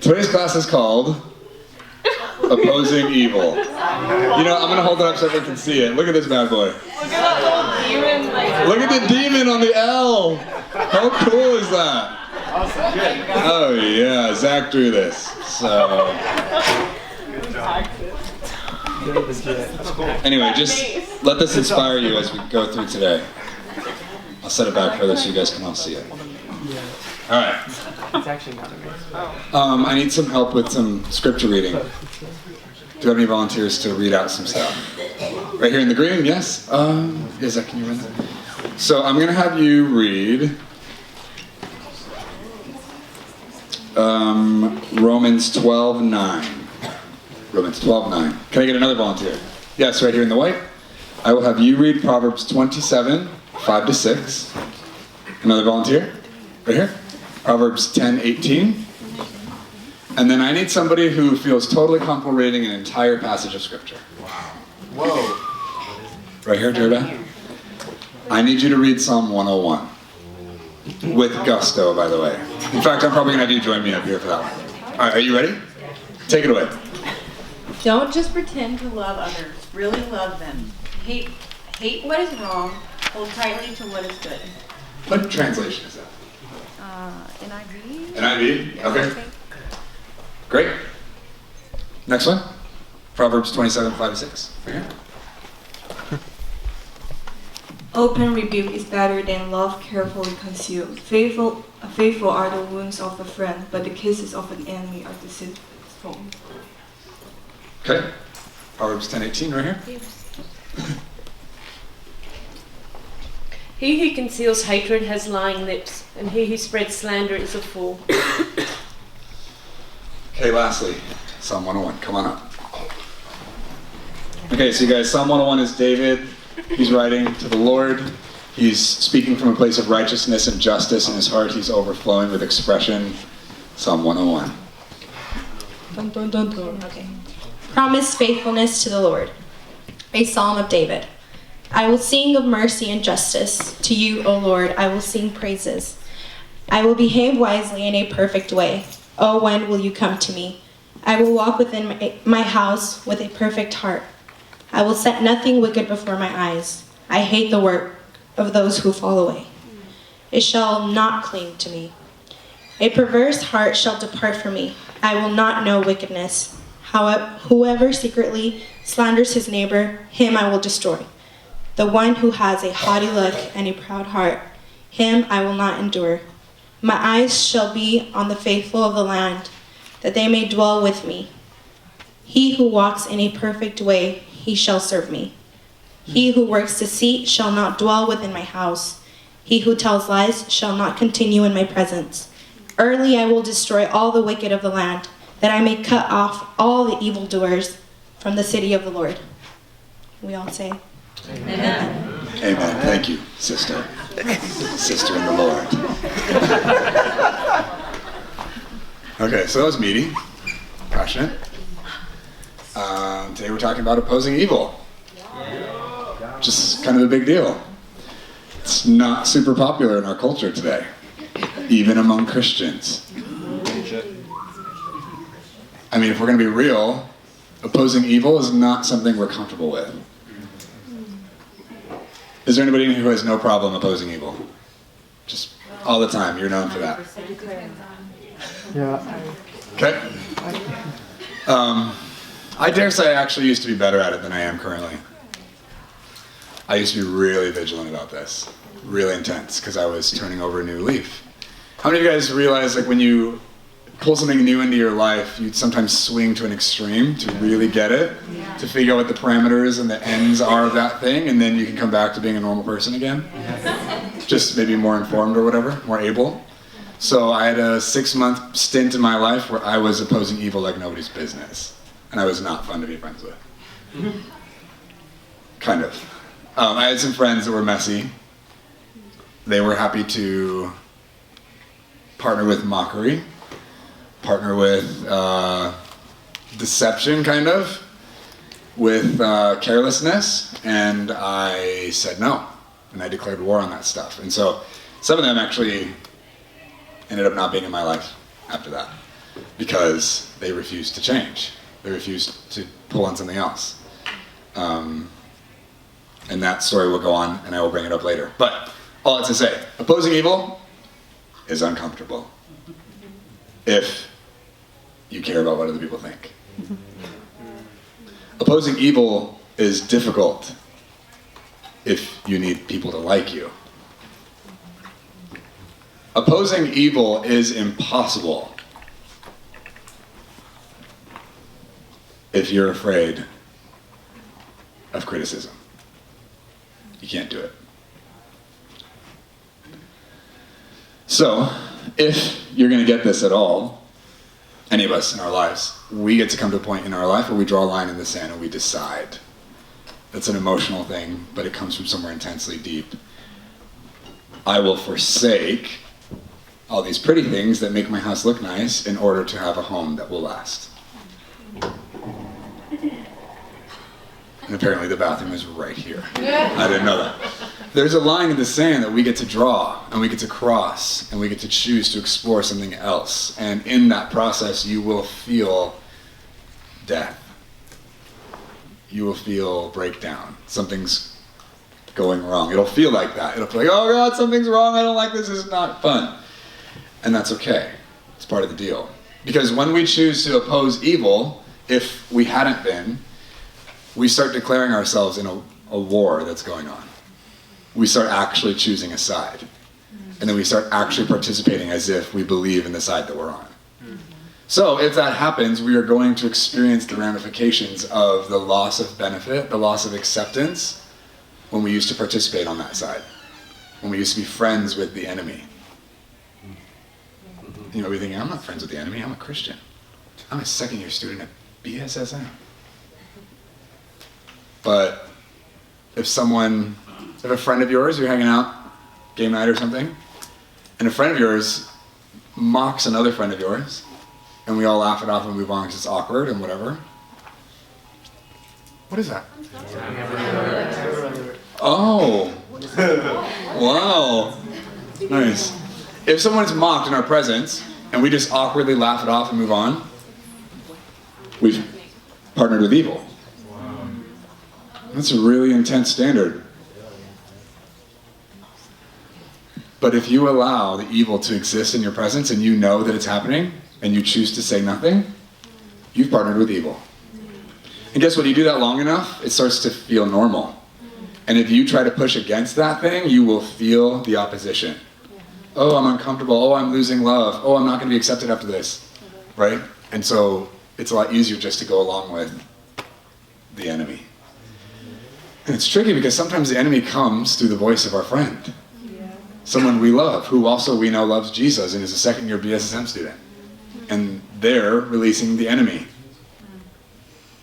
Today's class is called Opposing Evil. You know, I'm gonna hold it up so everyone can see it. Look at this bad boy. Look at that little demon. Look at the demon on the L. How cool is that? Oh yeah, Zach drew this. So. Anyway, just let this inspire you as we go through today. I'll set it back further so you guys can all see it. All right. It's actually not amazing. I need some help with some scripture reading. Do you have any volunteers to read out some stuff? Right here in the green, yes? Is that, can you run that? So I'm going to have you read Romans 12:9. Romans 12:9. Can I get another volunteer? Yes, right here in the white. I will have you read Proverbs 27:5-6. Another volunteer? Right here. Proverbs 10:18. And then I need somebody who feels totally comfortable reading an entire passage of Scripture. Wow. Whoa. Right here, Jordan. I need you to read Psalm 101. With gusto, by the way. In fact, I'm probably going to have you join me up here for that one. All right, are you ready? Take it away. Don't just pretend to love others. Really love them. Hate what is wrong. Hold tightly to what is good. What translation is that? NIV? NIV? Okay. Great. Next one. Proverbs 27:5-6. Right here. Open rebuke is better than love carefully concealed. Faithful are the wounds of a friend, but the kisses of an enemy are deceitful. Okay. Proverbs 10:18 right here. He who conceals hatred has lying lips, and he who spreads slander is a fool. Okay, lastly, Psalm 101. Come on up. Okay, so you guys, Psalm 101 is David. He's writing to the Lord. He's speaking from a place of righteousness and justice in his heart. He's overflowing with expression. Psalm 101. Dun, dun, dun, dun. Okay. Promise faithfulness to the Lord. A psalm of David. I will sing of mercy and justice. To you, O Lord, I will sing praises. I will behave wisely in a perfect way. Oh, when will you come to me? I will walk within my house with a perfect heart. I will set nothing wicked before my eyes. I hate the work of those who fall away. It shall not cling to me. A perverse heart shall depart from me. I will not know wickedness. Whoever secretly slanders his neighbor, him I will destroy. The one who has a haughty look and a proud heart, him I will not endure. My eyes shall be on the faithful of the land, that they may dwell with me. He who walks in a perfect way, he shall serve me. He who works deceit shall not dwell within my house. He who tells lies shall not continue in my presence. Early I will destroy all the wicked of the land, that I may cut off all the evildoers from the city of the Lord. We all say, Amen. Amen. Thank you, sister. Sister in the Lord. Okay, so that was meaty, passionate. Today we're talking about opposing evil. Just kind of a big deal. It's not super popular in our culture today, even among Christians. I mean, if we're going to be real, opposing evil is not something we're comfortable with. Is there anybody who has no problem opposing evil? Just all the time. You're known for that. Yeah. Okay. I dare say I actually used to be better at it than I am currently. I used to be really vigilant about this. Really intense, because I was turning over a new leaf. How many of you guys realize, like, when you pull something new into your life, you sometimes swing to an extreme to really get it, to figure out what the parameters and the ends are of that thing, and then you can come back to being a normal person again? Just maybe more informed or whatever, more able. So I had a 6-month stint in my life where I was opposing evil like nobody's business. And I was not fun to be friends with. Kind of. I had some friends that were messy. They were happy to partner with mockery, partner with deception, kind of, with carelessness, and I said no, and I declared war on that stuff. And so some of them actually ended up not being in my life after that. because they refuse to change. They refuse to pull on something else. And that story will go on, and I will bring it up later. But all that's to say, opposing evil is uncomfortable if you care about what other people think. Opposing evil is difficult if you need people to like you. Opposing evil is impossible if you're afraid of criticism. You can't do it. So, if you're going to get this at all, any of us in our lives, we get to come to a point in our life where we draw a line in the sand and we decide. That's an emotional thing, but it comes from somewhere intensely deep. I will forsake all these pretty things that make my house look nice in order to have a home that will last. And apparently the bathroom is right here. I didn't know that. There's a line in the sand that we get to draw, and we get to cross, and we get to choose to explore something else. And in that process, you will feel death. You will feel breakdown. Something's going wrong. It'll feel like that. It'll feel like, oh God, something's wrong. I don't like this. This is not fun. And that's okay. It's part of the deal. Because when we choose to oppose evil, if we hadn't been, we start declaring ourselves in a war that's going on. We start actually choosing a side. And then we start actually participating as if we believe in the side that we're on. So if that happens, we are going to experience the ramifications of the loss of benefit, the loss of acceptance, when we used to participate on that side. When we used to be friends with the enemy. You know, we're thinking, I'm not friends with the enemy, I'm a Christian. I'm a second-year student at BSSM. But if a friend of yours, you're hanging out, game night or something, and a friend of yours mocks another friend of yours, and we all laugh it off and move on because it's awkward and whatever. What is that? Oh. Wow. Nice. If someone's mocked in our presence, and we just awkwardly laugh it off and move on, we've partnered with evil. That's a really intense standard. But if you allow the evil to exist in your presence and you know that it's happening and you choose to say nothing, you've partnered with evil. And guess what? You do that long enough, it starts to feel normal. And if you try to push against that thing, you will feel the opposition. Oh, I'm uncomfortable. Oh, I'm losing love. Oh, I'm not going to be accepted after this. Right? And so it's a lot easier just to go along with the enemy. And it's tricky because sometimes the enemy comes through the voice of our friend. Someone we love, who also we know loves Jesus and is a second-year BSSM student. And they're releasing the enemy.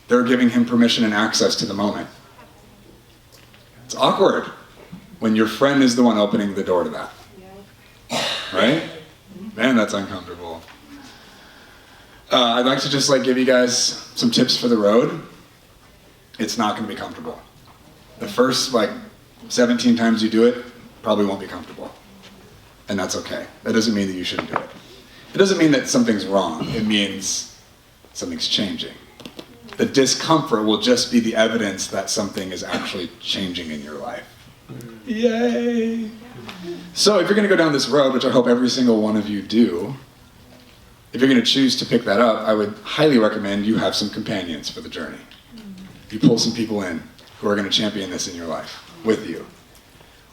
They're giving him permission and access to the moment. It's awkward when your friend is the one opening the door to that. Right? Man, that's uncomfortable. I'd like to just give you guys some tips for the road. It's not going to be comfortable. The first 17 times you do it probably won't be comfortable. And that's okay. That doesn't mean that you shouldn't do it. It doesn't mean that something's wrong. It means something's changing. The discomfort will just be the evidence that something is actually changing in your life. Yay! So if you're going to go down this road, which I hope every single one of you do, if you're going to choose to pick that up, I would highly recommend you have some companions for the journey. You pull some people in who are going to champion this in your life with you.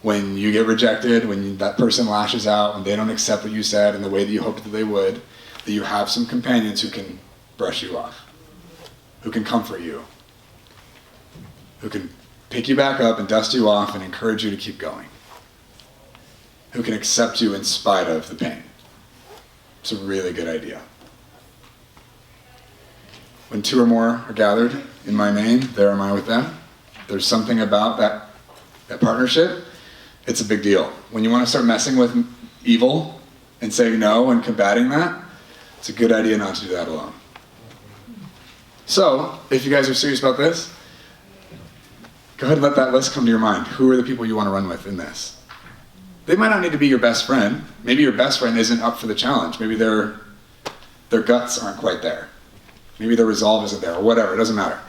When you get rejected, when that person lashes out, when they don't accept what you said in the way that you hoped that they would, that you have some companions who can brush you off, who can comfort you, who can pick you back up and dust you off and encourage you to keep going, who can accept you in spite of the pain. It's a really good idea. When two or more are gathered in my name, there am I with them. There's something about that partnership. It's a big deal. When you want to start messing with evil and saying no and combating that, it's a good idea not to do that alone. So, if you guys are serious about this, go ahead and let that list come to your mind. Who are the people you want to run with in this? They might not need to be your best friend. Maybe your best friend isn't up for the challenge. Maybe they're their guts aren't quite there. Maybe their resolve isn't there, or whatever, it doesn't matter.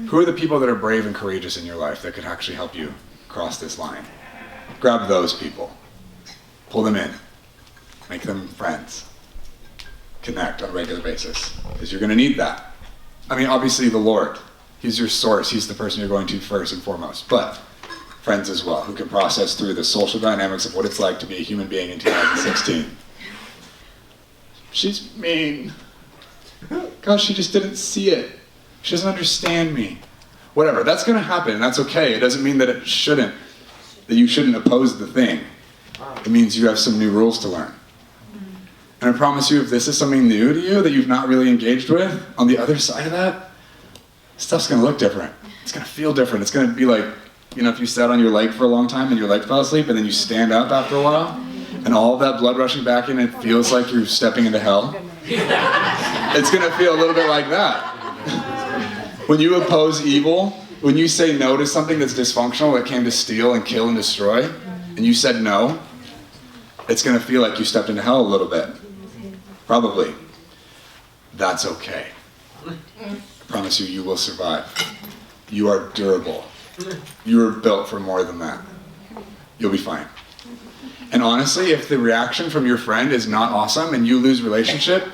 Who are the people that are brave and courageous in your life that could actually help you cross this line? Grab those people. Pull them in. Make them friends. Connect on a regular basis, because you're going to need that. I mean, obviously the Lord. He's your source. He's the person you're going to first and foremost. But friends as well, who can process through the social dynamics of what it's like to be a human being in 2016. She's mean. Gosh, she just didn't see it. She doesn't understand me. Whatever, that's going to happen, and that's okay. It doesn't mean that it shouldn't, that you shouldn't oppose the thing. It means you have some new rules to learn. And I promise you, if this is something new to you that you've not really engaged with, on the other side of that, stuff's going to look different. It's going to feel different. It's going to be like, you know, if you sat on your leg for a long time and your leg fell asleep, and then you stand up after a while, and all of that blood rushing back in, it feels like you're stepping into hell. It's going to feel a little bit like that. When you oppose evil, when you say no to something that's dysfunctional that came to steal and kill and destroy, and you said no, it's going to feel like you stepped into hell a little bit. Probably. That's okay. I promise you, you will survive. You are durable. You were built for more than that. You'll be fine. And honestly, if the reaction from your friend is not awesome and you lose relationship,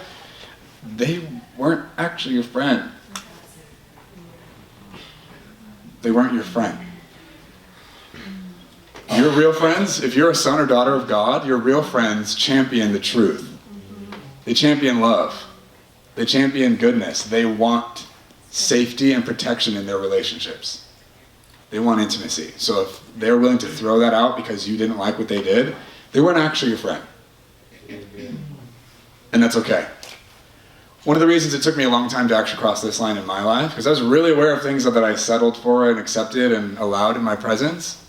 they weren't actually your friend. They weren't your friend. Your real friends, if you're a son or daughter of God, your real friends champion the truth. They champion love. They champion goodness. They want safety and protection in their relationships. They want intimacy. So if they're willing to throw that out because you didn't like what they did, they weren't actually your friend. And that's okay. One of the reasons it took me a long time to actually cross this line in my life, because I was really aware of things that I settled for and accepted and allowed in my presence.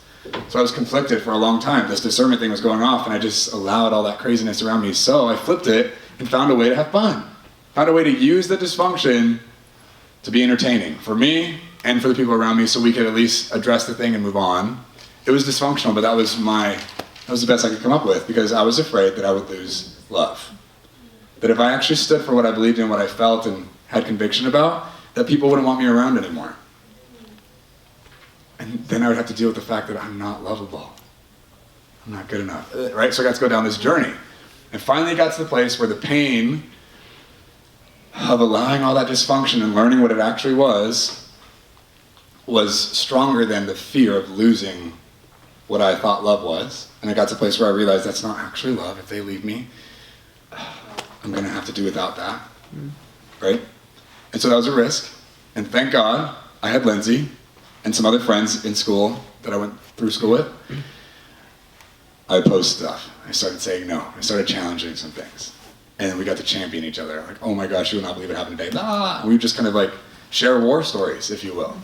So I was conflicted for a long time. This discernment thing was going off, and I just allowed all that craziness around me. So I flipped it and found a way to have fun. Found a way to use the dysfunction to be entertaining for me and for the people around me, so we could at least address the thing and move on. It was dysfunctional, but that was the best I could come up with, because I was afraid that I would lose love. That if I actually stood for what I believed in, what I felt and had conviction about, that people wouldn't want me around anymore. And then I would have to deal with the fact that I'm not lovable. I'm not good enough, right? So I got to go down this journey. And finally got to the place where the pain of allowing all that dysfunction and learning what it actually was stronger than the fear of losing what I thought love was. And I got to a place where I realized that's not actually love. If they leave me, I'm going to have to do without that, right? And so that was a risk. And thank God I had Lindsay and some other friends in school that I went through school with. I opposed stuff. I started saying no. I started challenging some things. And we got to champion each other. Like, oh my gosh, you will not believe what happened today. Blah. And we would just kind of like share war stories, if you will,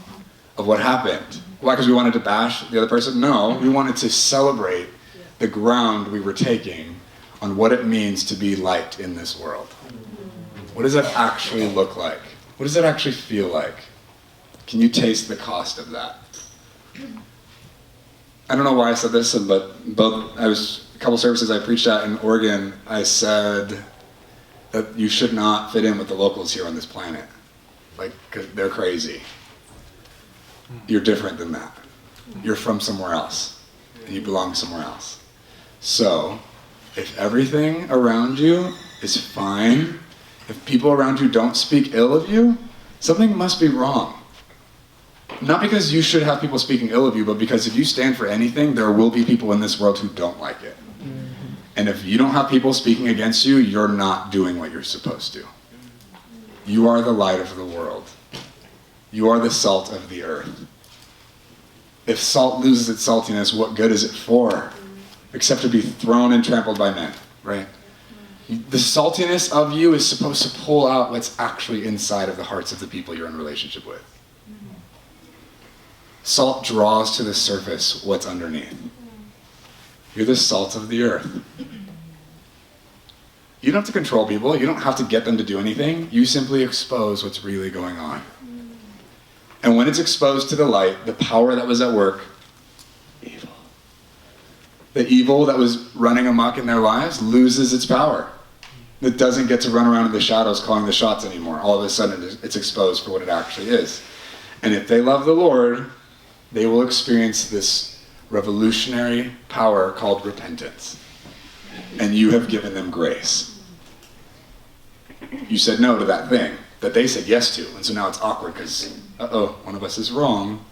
of what happened. Why? Because we wanted to bash the other person? No, we wanted to celebrate the ground we were taking on what it means to be light in this world. What does that actually look like? What does it actually feel like? Can you taste the cost of that? I don't know why I said this, but a couple services I preached at in Oregon, I said that you should not fit in with the locals here on this planet. Like, 'cause they're crazy. You're different than that. You're from somewhere else, and you belong somewhere else. So, if everything around you is fine, if people around you don't speak ill of you, something must be wrong. Not because you should have people speaking ill of you, but because if you stand for anything, there will be people in this world who don't like it. And if you don't have people speaking against you, you're not doing what you're supposed to. You are the light of the world. You are the salt of the earth. If salt loses its saltiness, what good is it for? Except to be thrown and trampled by men, right? The saltiness of you is supposed to pull out what's actually inside of the hearts of the people you're in relationship with. Salt draws to the surface what's underneath. You're the salt of the earth. You don't have to control people. You don't have to get them to do anything. You simply expose what's really going on. And when it's exposed to the light, the power that was at work, evil. The evil that was running amok in their lives loses its power. that doesn't get to run around in the shadows calling the shots anymore. All of a sudden it's exposed for what it actually is. And if they love the Lord, they will experience this revolutionary power called repentance. And you have given them grace. You said no to that thing that they said yes to. And so now it's awkward because, one of us is wrong.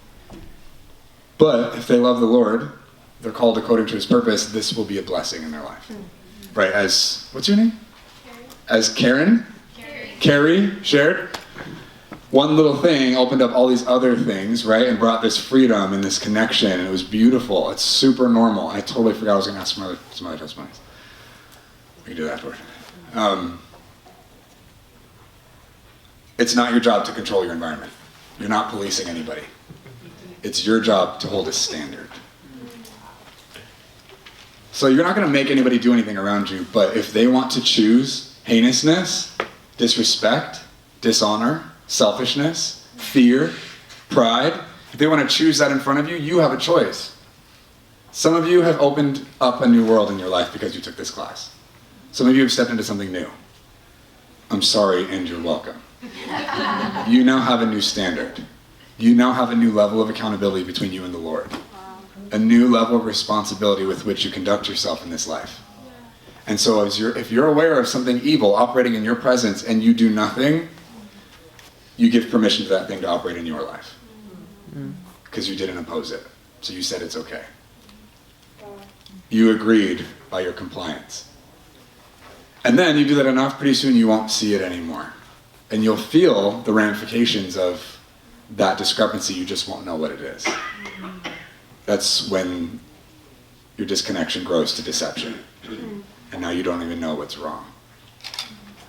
But if they love the Lord, they're called according to his purpose, this will be a blessing in their life. Right, as, what's your name? As Karen? Carrie shared. One little thing opened up all these other things, right, and brought this freedom and this connection, and it was beautiful. It's super normal. I totally forgot I was going to ask some other testimonies. We can do that afterward. It's not your job to control your environment. You're not policing anybody. It's your job to hold a standard. So you're not going to make anybody do anything around you, but if they want to choose heinousness, disrespect, dishonor, selfishness, fear, pride, if they want to choose that in front of you, you have a choice. Some of you have opened up a new world in your life because you took this class. Some of you have stepped into something new. I'm sorry, and you're welcome. You now have a new standard. You now have a new level of accountability between you and the Lord. A new level of responsibility with which you conduct yourself in this life. And so if you're aware of something evil operating in your presence and you do nothing, you give permission to that thing to operate in your life. Because you didn't oppose it. So you said it's okay. You agreed by your compliance. And then you do that enough, pretty soon you won't see it anymore. And you'll feel the ramifications of that discrepancy, you just won't know what it is. That's when your disconnection grows to deception. And now you don't even know what's wrong.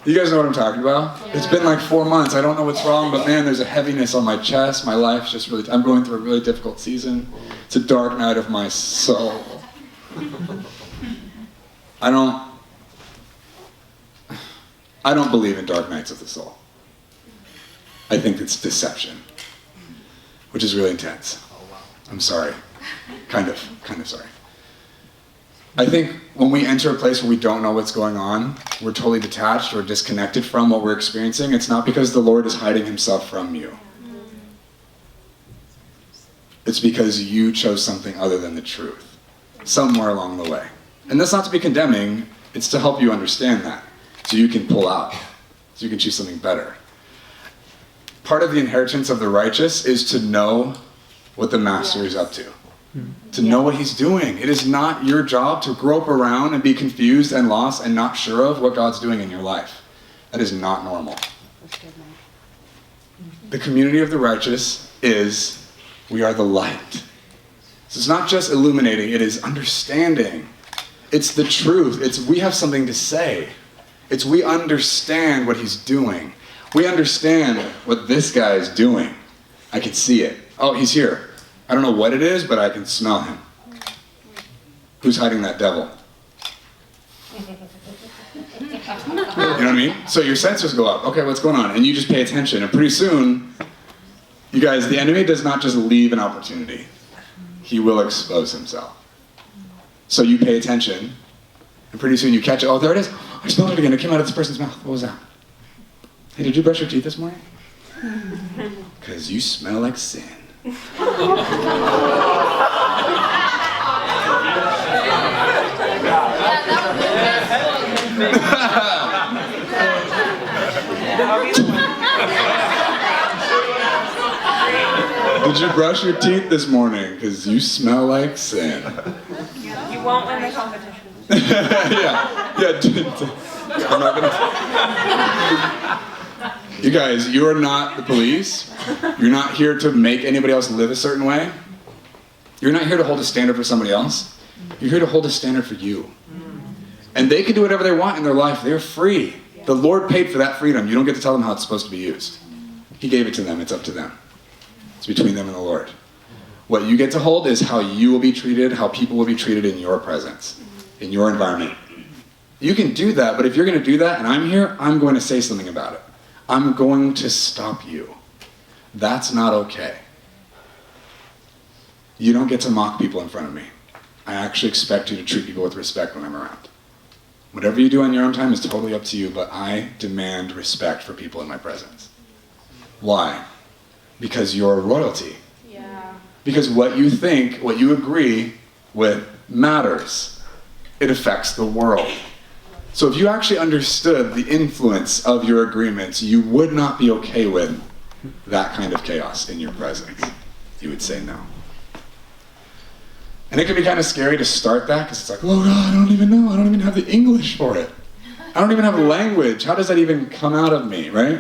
You guys know what I'm talking about? Yeah. It's been like 4 months. I don't know what's wrong, but man, there's a heaviness on my chest. My life's just really, I'm going through a really difficult season. It's a dark night of my soul. I don't believe in dark nights of the soul. I think it's deception, which is really intense. I'm sorry. Kind of sorry. I think when we enter a place where we don't know what's going on, we're totally detached or disconnected from what we're experiencing, it's not because the Lord is hiding himself from you. It's because you chose something other than the truth, somewhere along the way. And that's not to be condemning, it's to help you understand that, so you can pull out, so you can choose something better. Part of the inheritance of the righteous is to know what the master is up to. To know what he's doing. It is not your job to grope around and be confused and lost and not sure of what God's doing in your life. That is not normal. The community of the righteous is, we are the light. So it's not just illuminating, it is understanding. It's the truth. It's we have something to say. It's we understand what he's doing. We understand what this guy is doing. I can see it. Oh, he's here. I don't know what it is, but I can smell him. Who's hiding that devil? You know what I mean? So your sensors go up. Okay, what's going on? And you just pay attention. And pretty soon, you guys, the enemy does not just leave an opportunity. He will expose himself. So you pay attention, and pretty soon you catch it. Oh, there it is. I smelled it again. It came out of this person's mouth. What was that? Hey, did you brush your teeth this morning? Because you smell like sin. Did you brush your teeth this morning? Because you smell like sin. You won't win the competition. yeah. I'm not gonna. You guys, you are not the police. You're not here to make anybody else live a certain way. You're not here to hold a standard for somebody else. You're here to hold a standard for you. And they can do whatever they want in their life. They're free. The Lord paid for that freedom. You don't get to tell them how it's supposed to be used. He gave it to them. It's up to them. It's between them and the Lord. What you get to hold is how you will be treated, how people will be treated in your presence, in your environment. You can do that, but if you're going to do that and I'm here, I'm going to say something about it. I'm going to stop you. That's not okay. You don't get to mock people in front of me. I actually expect you to treat people with respect when I'm around. Whatever you do on your own time is totally up to you, but I demand respect for people in my presence. Why? Because you're royalty. Yeah. Because what you think, what you agree with matters. It affects the world. So if you actually understood the influence of your agreements, you would not be okay with that kind of chaos in your presence. You would say no. And it can be kind of scary to start that, because it's like, oh God, I don't even know. I don't even have the English for it. I don't even have the language. How does that even come out of me, right?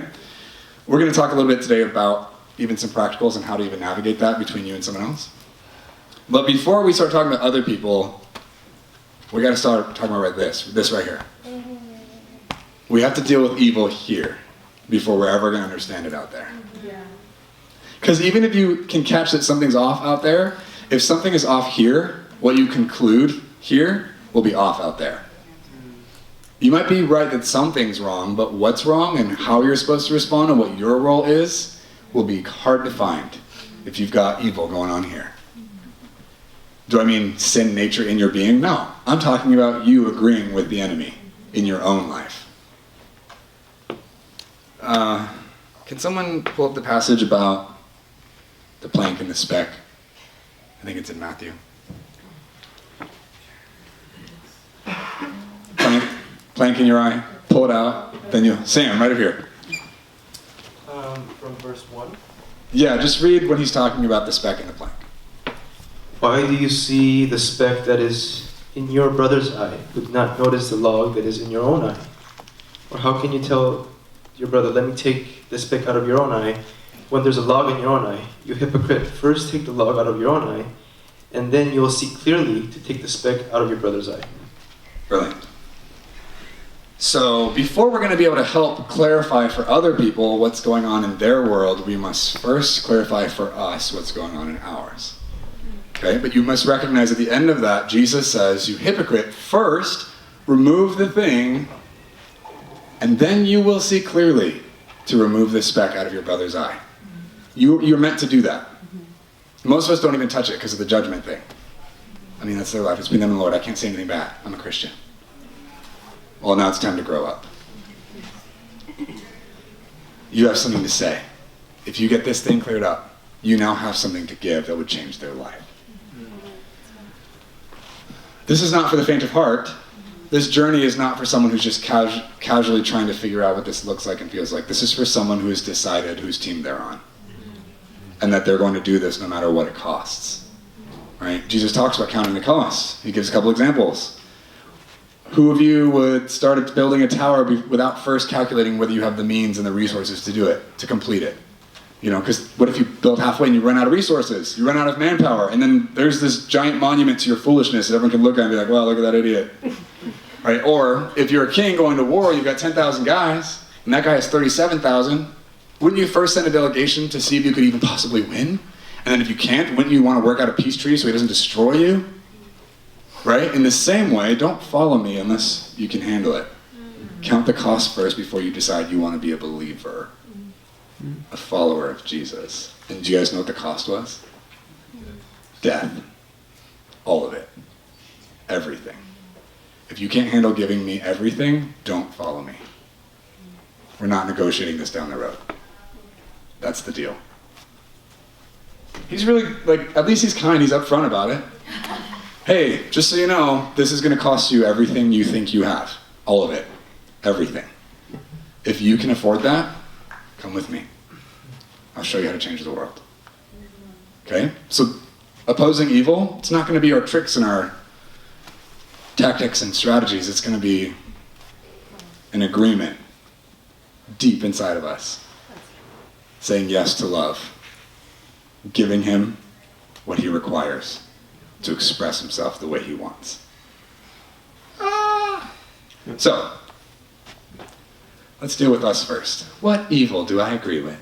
We're going to talk a little bit today about even some practicals and how to even navigate that between you and someone else. But before we start talking to other people, we got to start talking about this right here. We have to deal with evil here before we're ever going to understand it out there. Because even if you can catch that something's off out there, if something is off here, what you conclude here will be off out there. You might be right that something's wrong, but what's wrong and how you're supposed to respond and what your role is will be hard to find if you've got evil going on here. Do I mean sin nature in your being? No. I'm talking about you agreeing with the enemy in your own life. Can someone pull up the passage about the plank and the speck? I think it's in Matthew. Plank in your eye, pull it out, then you... Sam, right over here. From verse 1. Yeah, just read what he's talking about, the speck and the plank. Why do you see the speck that is in your brother's eye, but not notice the log that is in your own eye? Or how can you tell your brother, let me take the speck out of your own eye, when there's a log in your own eye? You hypocrite, first take the log out of your own eye, and then you will see clearly to take the speck out of your brother's eye. Brilliant. So before we're going to be able to help clarify for other people what's going on in their world, we must first clarify for us what's going on in ours. Okay? But you must recognize at the end of that, Jesus says, you hypocrite, first remove the thing, and then you will see clearly to remove the speck out of your brother's eye. You're meant to do that. Most of us don't even touch it because of the judgment thing. I mean, that's their life. It's between them and the Lord. I can't say anything bad. I'm a Christian. Well, now it's time to grow up. You have something to say. If you get this thing cleared up, you now have something to give that would change their life. This is not for the faint of heart. This journey is not for someone who's just casually trying to figure out what this looks like and feels like. This is for someone who has decided whose team they're on. And that they're going to do this no matter what it costs. Right? Jesus talks about counting the costs. He gives a couple examples. Who of you would start building a tower without first calculating whether you have the means and the resources to do it, to complete it? You know, because what if you build halfway and you run out of resources? You run out of manpower, and then there's this giant monument to your foolishness that everyone can look at and be like, wow, look at that idiot. Right? Or if you're a king going to war, you've got 10,000 guys, and that guy has 37,000. Wouldn't you first send a delegation to see if you could even possibly win? And then if you can't, wouldn't you want to work out a peace treaty so he doesn't destroy you? Right? In the same way, don't follow me unless you can handle it. Count the cost first before you decide you want to be a believer, a follower of Jesus. And do you guys know what the cost was? Death. All of it. Everything. If you can't handle giving me everything, don't follow me. We're not negotiating this down the road. That's the deal. He's really, at least he's kind, he's upfront about it. Hey, just so you know, this is going to cost you everything you think you have. All of it. Everything. If you can afford that, come with me. I'll show you how to change the world. Okay? So, opposing evil, it's not going to be our tricks and our tactics and strategies. It's going to be an agreement deep inside of us. Saying yes to love. Giving him what he requires to express himself the way he wants. So, let's deal with us first. What evil do I agree with?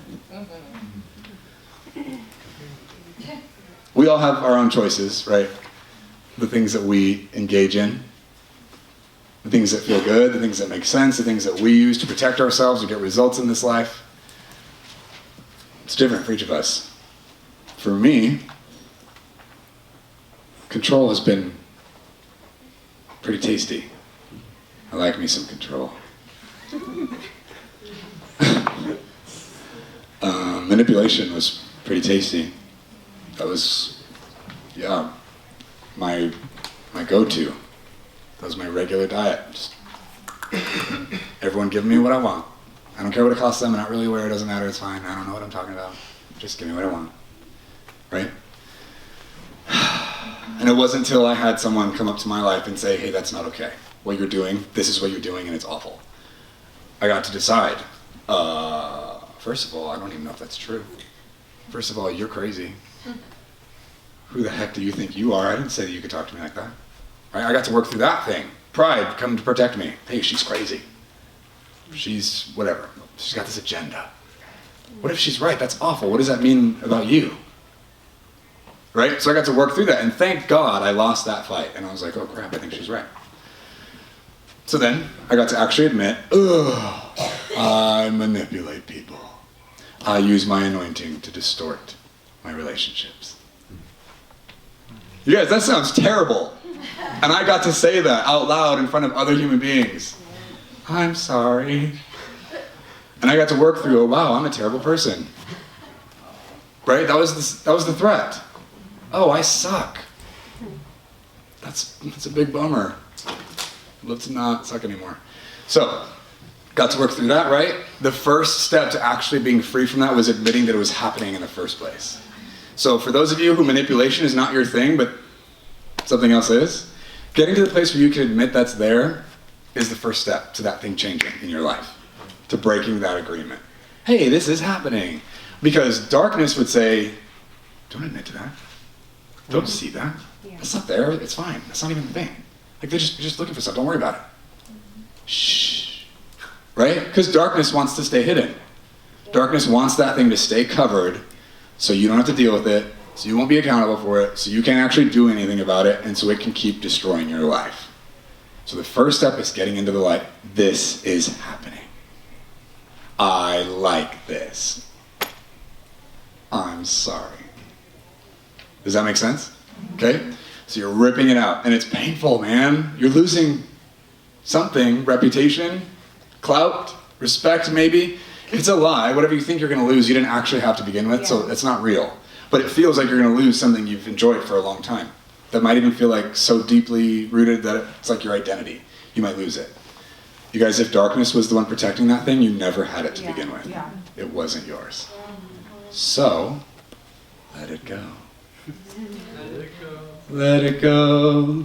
We all have our own choices, right? The things that we engage in. The things that feel good, the things that make sense, the things that we use to protect ourselves or get results in this life. It's different for each of us. For me, control has been pretty tasty. I like me some control. Manipulation was pretty tasty. That was, yeah, my go-to. That was my regular diet. Just everyone give me what I want. I don't care what it costs them. I'm not really aware. It doesn't matter. It's fine. I don't know what I'm talking about. Just give me what I want. Right? And it wasn't until I had someone come up to my life and say, hey, that's not okay. What you're doing, this is what you're doing, and it's awful. I got to decide. First of all, I don't even know if that's true. First of all, you're crazy. Who the heck do you think you are? I didn't say that you could talk to me like that. Right? I got to work through that thing. Pride, come to protect me. Hey, she's crazy. She's whatever. She's got this agenda. What if she's right? That's awful. What does that mean about you? Right? So I got to work through that, and thank God I lost that fight. And I was like, oh crap, I think she's right. So then I got to actually admit, I manipulate people. I use my anointing to distort my relationships. You guys, that sounds terrible. And I got to say that out loud in front of other human beings. I'm sorry. And I got to work through, oh wow, I'm a terrible person. Right? That was the threat. Oh, I suck. That's a big bummer. Let's not suck anymore. So, got to work through that, right? The first step to actually being free from that was admitting that it was happening in the first place. So for those of you who manipulation is not your thing, but something else is, getting to the place where you can admit that's there is the first step to that thing changing in your life, to breaking that agreement. Hey, this is happening. Because darkness would say, don't admit to that. Don't see that. It's not there. It's fine. That's not even the thing. Like you're just looking for stuff. Don't worry about it. Shh. Right? Because darkness wants to stay hidden. Darkness wants that thing to stay covered so you don't have to deal with it, so you won't be accountable for it, so you can't actually do anything about it, and so it can keep destroying your life. So the first step is getting into the light. This is happening. I like this. I'm sorry. Does that make sense? Okay? So you're ripping it out, and it's painful, man. You're losing something, reputation, clout, respect maybe. It's a lie. Whatever you think you're going to lose, you didn't actually have to begin with, so it's not real. But it feels like you're going to lose something you've enjoyed for a long time. That might even feel like so deeply rooted that it's like your identity. You might lose it. You guys, if darkness was the one protecting that thing, you never had it to begin with. Yeah. It wasn't yours. So, let it go. Let it go.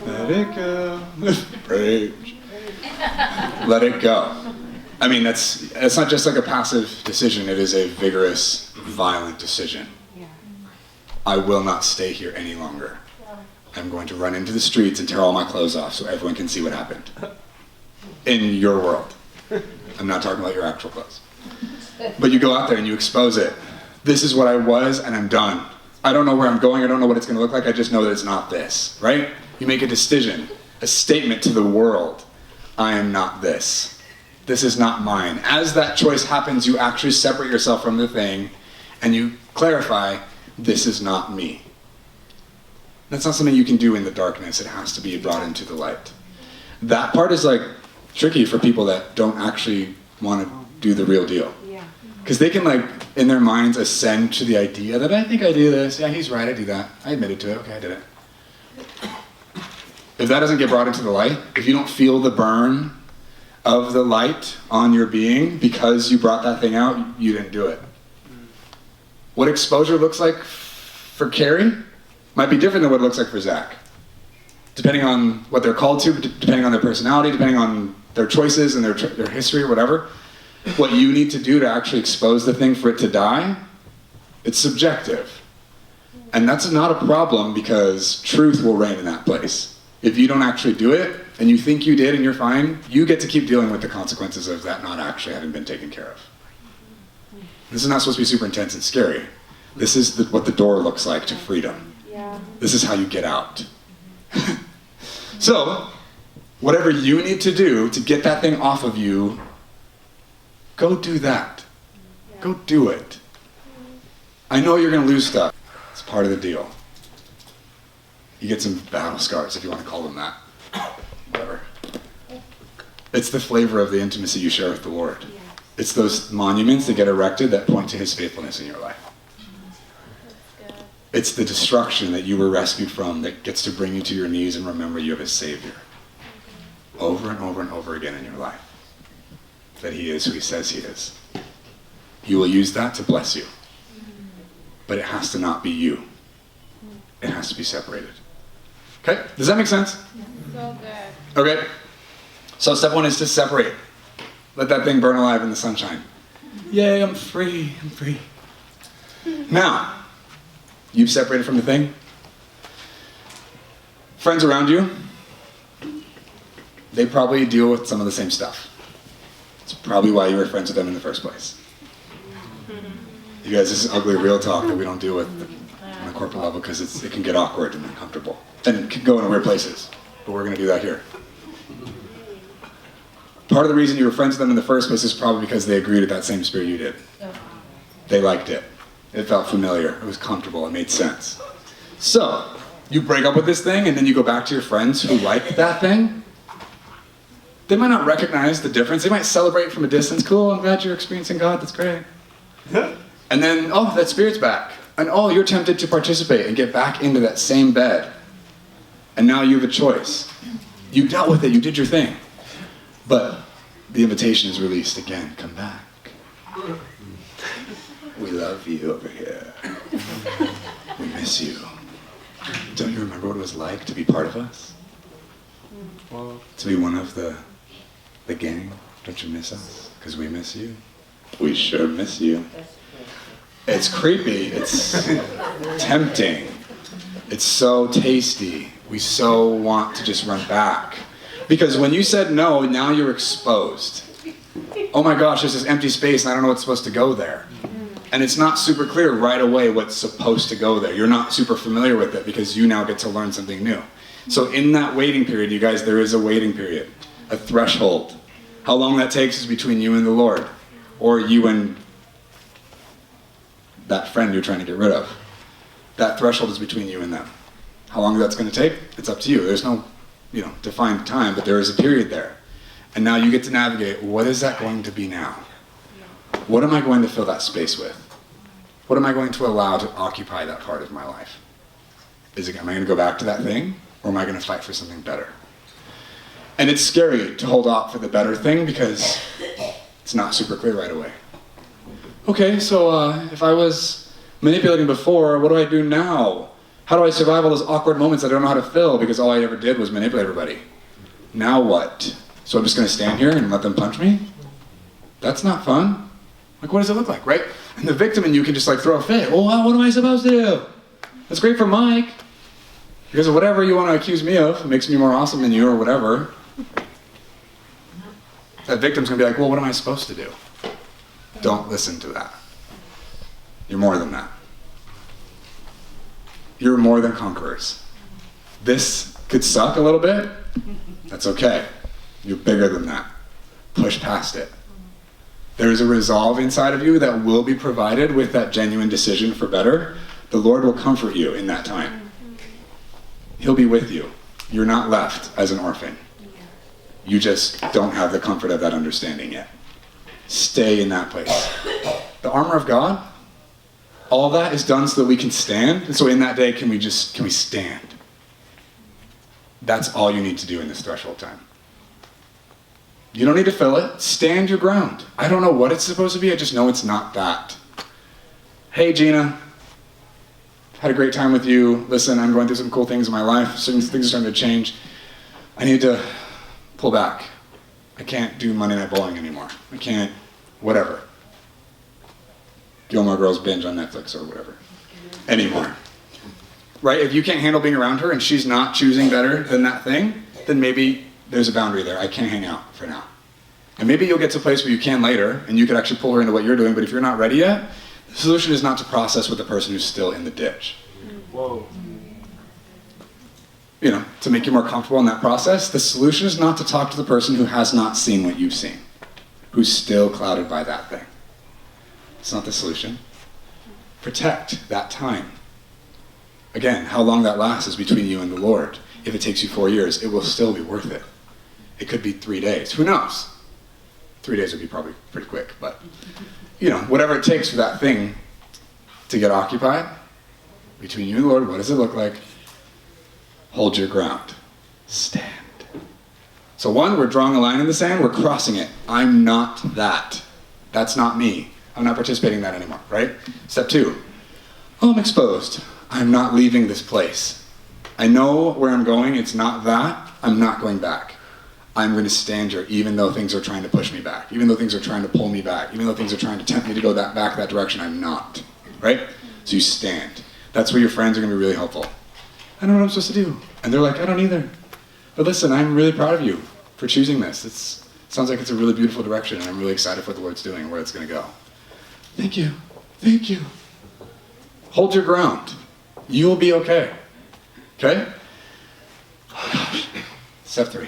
Let it go. Rage. Let it go. I mean, it's not just like a passive decision. It is a vigorous, violent decision. I will not stay here any longer. I'm going to run into the streets and tear all my clothes off so everyone can see what happened. In your world. I'm not talking about your actual clothes. But you go out there and you expose it. This is what I was, and I'm done. I don't know where I'm going. I don't know what it's going to look like. I just know that it's not this, right? You make a decision, a statement to the world. I am not this. This is not mine. As that choice happens, you actually separate yourself from the thing, and you clarify, this is not me. That's not something you can do in the darkness. It has to be brought into the light. That part is like tricky for people that don't actually want to do the real deal. Because they can like, in their minds, ascend to the idea that I think I do this. Yeah, he's right, I do that. I admitted to it. Okay, I did it. If that doesn't get brought into the light, if you don't feel the burn of the light on your being because you brought that thing out, you didn't do it. What exposure looks like for Carrie might be different than what it looks like for Zach. Depending on what they're called to, depending on their personality, depending on their choices and their history or whatever. What you need to do to actually expose the thing for it to die, it's subjective. And that's not a problem because truth will reign in that place. If you don't actually do it, and you think you did and you're fine, you get to keep dealing with the consequences of that not actually having been taken care of. This is not supposed to be super intense and scary. This is what the door looks like to freedom. This is how you get out. So, whatever you need to do to get that thing off of you, go do that. Go do it. I know you're going to lose stuff. It's part of the deal. You get some battle scars, if you want to call them that. Whatever. It's the flavor of the intimacy you share with the Lord. It's those monuments that get erected that point to his faithfulness in your life. It's the destruction that you were rescued from that gets to bring you to your knees and remember you have a Savior. Over and over and over again in your life. That he is who he says he is. He will use that to bless you. But it has to not be you. It has to be separated. Okay? Does that make sense? So good. Okay. So step 1 is to separate. Let that thing burn alive in the sunshine. Yay, I'm free. I'm free. Now, you've separated from the thing. Friends around you, they probably deal with some of the same stuff. It's probably why you were friends with them in the first place. You guys, this is ugly real talk that we don't deal with on a corporate level because it can get awkward and uncomfortable. And it can go in weird places. But we're going to do that here. Part of the reason you were friends with them in the first place is probably because they agreed with that same spirit you did. They liked it. It felt familiar. It was comfortable. It made sense. So, you break up with this thing and then you go back to your friends who like that thing. They might not recognize the difference. They might celebrate from a distance. Cool, I'm glad you're experiencing God. That's great. And then, oh, that spirit's back. And oh, you're tempted to participate and get back into that same bed. And now you have a choice. You dealt with it. You did your thing. But the invitation is released again. Come back. We love you over here. We miss you. Don't you remember what it was like to be part of us? To be one of the gang? Don't you miss us? Because we miss you. We sure miss you. It's creepy. It's tempting. It's so tasty. We so want to just run back. Because when you said no, now you're exposed. Oh my gosh, there's this empty space and I don't know what's supposed to go there. And it's not super clear right away what's supposed to go there. You're not super familiar with it because you now get to learn something new. So in that waiting period, you guys, there is a waiting period, a threshold. How long that takes is between you and the Lord, or you and that friend you're trying to get rid of. That threshold is between you and them. How long that's going to take, it's up to you. There's no, defined time, but there is a period there. And now you get to navigate, what is that going to be now? What am I going to fill that space with? What am I going to allow to occupy that part of my life? Am I going to go back to that thing, or am I going to fight for something better? And it's scary to hold out for the better thing because it's not super clear right away. Okay, so if I was manipulating before, what do I do now? How do I survive all those awkward moments I don't know how to fill because all I ever did was manipulate everybody? Now what? So I'm just going to stand here and let them punch me? That's not fun. Like, what does it look like, right? And the victim in you can just throw a fit. Well, what am I supposed to do? That's great for Mike. Because of whatever you want to accuse me of, it makes me more awesome than you or whatever. That victim's going to be like, well, what am I supposed to do? Don't listen to that. You're more than that. You're more than conquerors. This could suck a little bit. That's okay. You're bigger than that. Push past it. There is a resolve inside of you that will be provided with that genuine decision for better. The Lord will comfort you in that time. He'll be with you. You're not left as an orphan. You just don't have the comfort of that understanding yet. Stay in that place. The armor of God, all that is done so that we can stand. And so in that day, can we stand? That's all you need to do in this threshold time. You don't need to fill it. Stand your ground. I don't know what it's supposed to be. I just know it's not that. Hey, Gina. Had a great time with you. Listen, I'm going through some cool things in my life. Certain things are starting to change. I need to pull back. I can't do Monday Night Bowling anymore. I can't, whatever. Gilmore Girls binge on Netflix or whatever. Anymore. Right? If you can't handle being around her and she's not choosing better than that thing, then maybe there's a boundary there. I can't hang out for now. And maybe you'll get to a place where you can later and you could actually pull her into what you're doing, but if you're not ready yet, the solution is not to process with the person who's still in the ditch. Whoa. To make you more comfortable in that process, the solution is not to talk to the person who has not seen what you've seen, who's still clouded by that thing. It's not the solution. Protect that time. Again, how long that lasts is between you and the Lord. If it takes you 4 years, it will still be worth it. It could be 3 days. Who knows? 3 days would be probably pretty quick, but you know, whatever it takes for that thing to get occupied, between you and the Lord, what does it look like? Hold your ground. Stand. So one, we're drawing a line in the sand, we're crossing it. I'm not that. That's not me. I'm not participating in that anymore, right? Step two, I'm exposed. I'm not leaving this place. I know where I'm going, it's not that. I'm not going back. I'm going to stand here even though things are trying to push me back, even though things are trying to pull me back, even though things are trying to tempt me to go back that direction, I'm not, right? So you stand. That's where your friends are going to be really helpful. I don't know what I'm supposed to do. And they're like, I don't either. But listen, I'm really proud of you for choosing this. It sounds like it's a really beautiful direction, and I'm really excited for what the Lord's doing and where it's going to go. Thank you. Thank you. Hold your ground. You'll be okay. Okay? Oh, gosh. Step 3.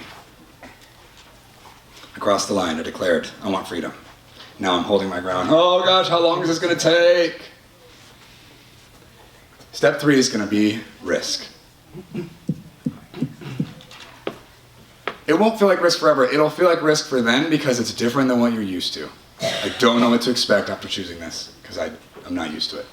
I crossed the line. I declared, I want freedom. Now I'm holding my ground. Oh gosh, how long is this going to take? Step 3 is going to be risk. It won't feel like risk forever. It'll feel like risk for then because it's different than what you're used to. I don't know what to expect after choosing this because I'm not used to it.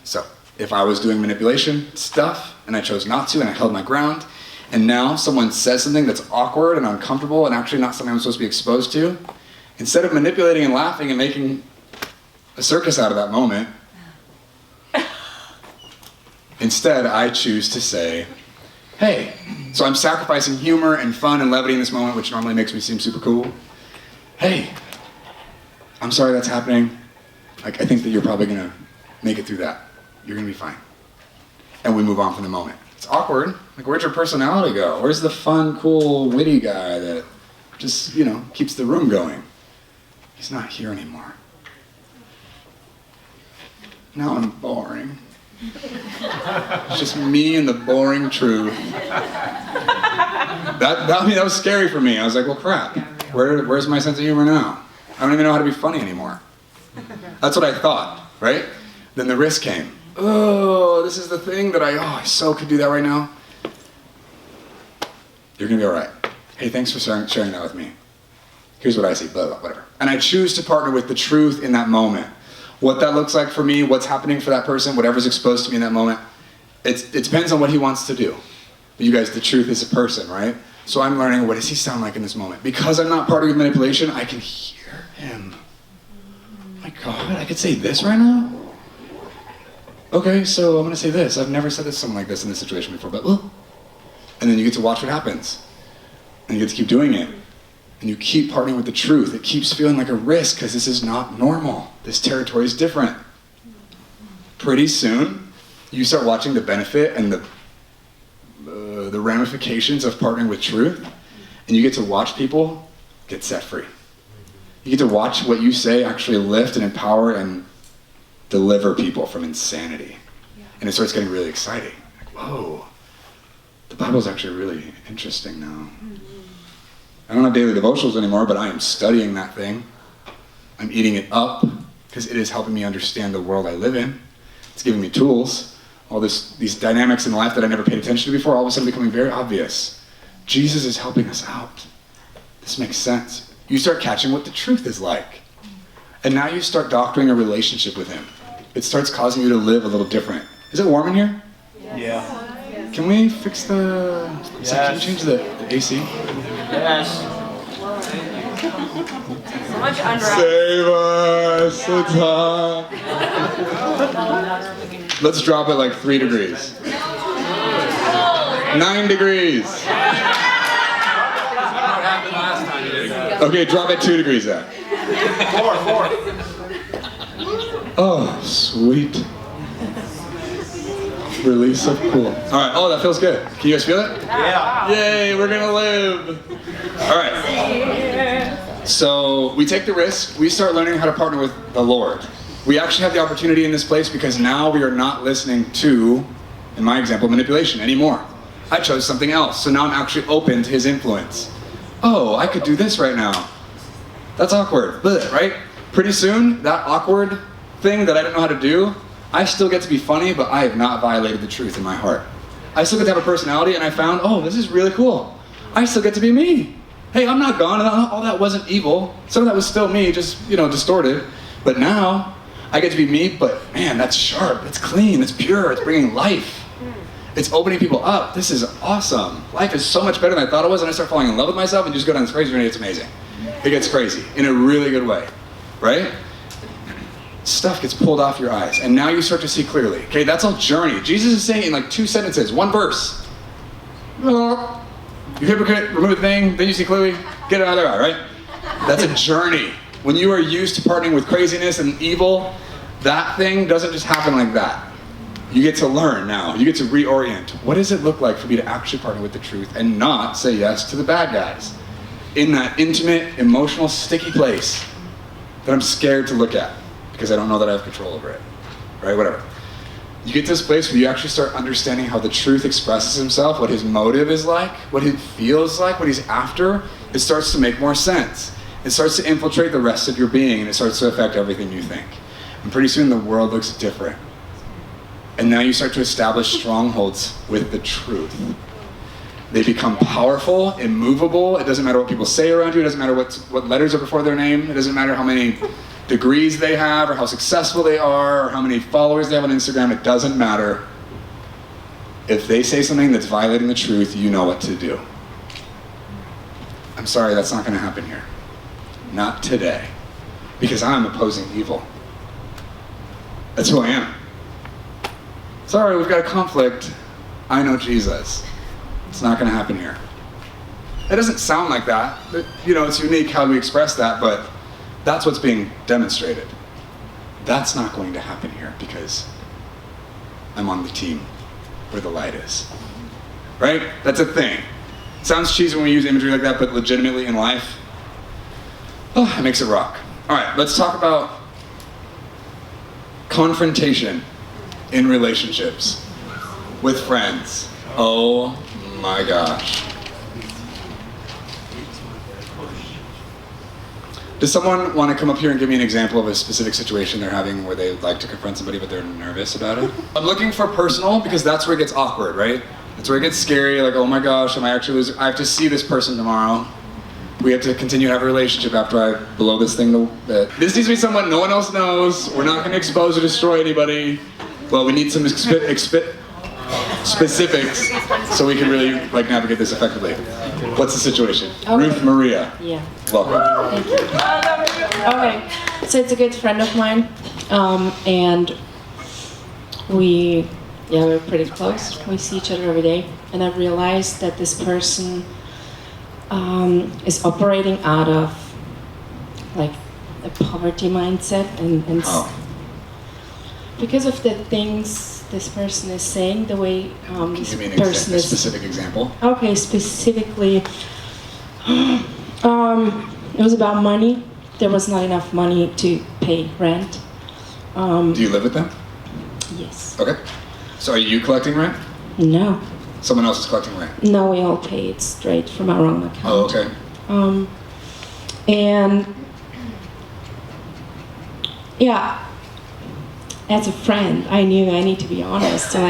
So if I was doing manipulation stuff and I chose not to and I held my ground, and now someone says something that's awkward and uncomfortable and actually not something I'm supposed to be exposed to, instead of manipulating and laughing and making a circus out of that moment, instead I choose to say, hey, so I'm sacrificing humor and fun and levity in this moment, which normally makes me seem super cool. Hey, I'm sorry that's happening. Like, I think that you're probably gonna make it through that. You're gonna be fine. And we move on from the moment. It's awkward. Like, where'd your personality go? Where's the fun, cool, witty guy that just, you know, keeps the room going? He's not here anymore. Now I'm boring. It's just me and the boring truth. That was scary for me. I was like, well, crap. Where's my sense of humor now? I don't even know how to be funny anymore. That's what I thought, right? Then the risk came. Oh, this is the thing that I so could do that right now. You're gonna be all right. Hey, thanks for sharing that with me. Here's what I see, blah, blah, whatever. And I choose to partner with the truth in that moment. What that looks like for me, what's happening for that person, whatever's exposed to me in that moment, it depends on what he wants to do. But you guys, the truth is a person, right? So I'm learning, what does he sound like in this moment? Because I'm not partnering with manipulation, I can hear him. Oh my God, I could say this right now? Okay, so I'm gonna say this. I've never said this something like this in this situation before, but and then you get to watch what happens. And you get to keep doing it. And you keep partnering with the truth. It keeps feeling like a risk because this is not normal. This territory is different. Pretty soon, you start watching the benefit and the ramifications of partnering with truth, and you get to watch people get set free. You get to watch what you say actually lift and empower and deliver people from insanity. And it starts getting really exciting. Like, whoa, the Bible's actually really interesting now. I don't have daily devotionals anymore, but I am studying that thing. I'm eating it up because it is helping me understand the world I live in. It's giving me tools. All these dynamics in life that I never paid attention to before, all of a sudden becoming very obvious. Jesus is helping us out. This makes sense. You start catching what the truth is like. And now you start doctoring a relationship with him. It starts causing you to live a little different. Is it warm in here? Yeah. Can we fix the... Yes. Can you change the AC? Yes. So much unwrapped. Save us, it's hot. Let's drop it like 3 degrees. 9 degrees. Okay, drop it 2 degrees then. 4. Oh, sweet. Release of cool. All right, oh, that feels good. Can you guys feel it? Yeah. Yay, we're gonna live. All right. So we take the risk. We start learning how to partner with the Lord. We actually have the opportunity in this place because now we are not listening to, in my example, manipulation anymore. I chose something else, so now I'm actually open to his influence. Oh, I could do this right now. That's awkward, right? Pretty soon, that awkward thing that I don't know how to do, I still get to be funny, but I have not violated the truth in my heart. I still get to have a personality, and I found, oh, this is really cool. I still get to be me. Hey, I'm not gone. All that wasn't evil. Some of that was still me, just, distorted. But now, I get to be me, but man, that's sharp, it's clean, it's pure, it's bringing life. It's opening people up. This is awesome. Life is so much better than I thought it was, and I start falling in love with myself and just go down this crazy journey. It's amazing. It gets crazy in a really good way, right? Stuff gets pulled off your eyes, and now you start to see clearly. Okay, that's all journey. Jesus is saying in like 2 sentences, 1 verse. You hypocrite, remove the thing, then you see clearly, get it out of their eye, right? That's a journey. When you are used to partnering with craziness and evil, that thing doesn't just happen like that. You get to learn now. You get to reorient. What does it look like for me to actually partner with the truth and not say yes to the bad guys? In that intimate, emotional, sticky place that I'm scared to look at because I don't know that I have control over it. Right? Whatever. You get to this place where you actually start understanding how the truth expresses himself, what his motive is like, what he feels like, what he's after. It starts to make more sense. It starts to infiltrate the rest of your being, and it starts to affect everything you think. And pretty soon the world looks different. And now you start to establish strongholds with the truth. They become powerful, immovable. It doesn't matter what people say around you. It doesn't matter what letters are before their name. It doesn't matter how many degrees they have, or how successful they are, or how many followers they have on Instagram. It doesn't matter. If they say something that's violating the truth, you know what to do. I'm sorry, that's not going to happen here. Not today. Because I'm opposing evil. That's who I am. Sorry, we've got a conflict. I know Jesus. It's not going to happen here. It doesn't sound like that. But, it's unique how we express that, but that's what's being demonstrated. That's not going to happen here because I'm on the team where the light is. Right? That's a thing. Sounds cheesy when we use imagery like that, but legitimately in life, it makes it rock. All right, let's talk about confrontation in relationships with friends. Oh my gosh. Does someone want to come up here and give me an example of a specific situation they're having where they'd like to confront somebody but they're nervous about it? I'm looking for personal because that's where it gets awkward, right? That's where it gets scary, like, oh my gosh, am I actually losing? I have to see this person tomorrow. We have to continue to have a relationship after I blow this thing to bit. This needs to be someone no one else knows. We're not going to expose or destroy anybody. Well, we need some specifics so we can really navigate this effectively. What's the situation? Okay. Ruth Maria. Yeah. Welcome. Thank you. Okay. So it's a good friend of mine, and we're pretty close. We see each other every day, and I realized that this person is operating out of a poverty mindset, and because of the things this person is saying, the way this person is... a specific example? Okay, specifically, it was about money. There was not enough money to pay rent. Do you live with them? Yes. Okay. So are you collecting rent? No. Someone else is collecting rent? No, we all pay it straight from our own account. Oh, okay. And yeah, as a friend, I knew I need to be honest. So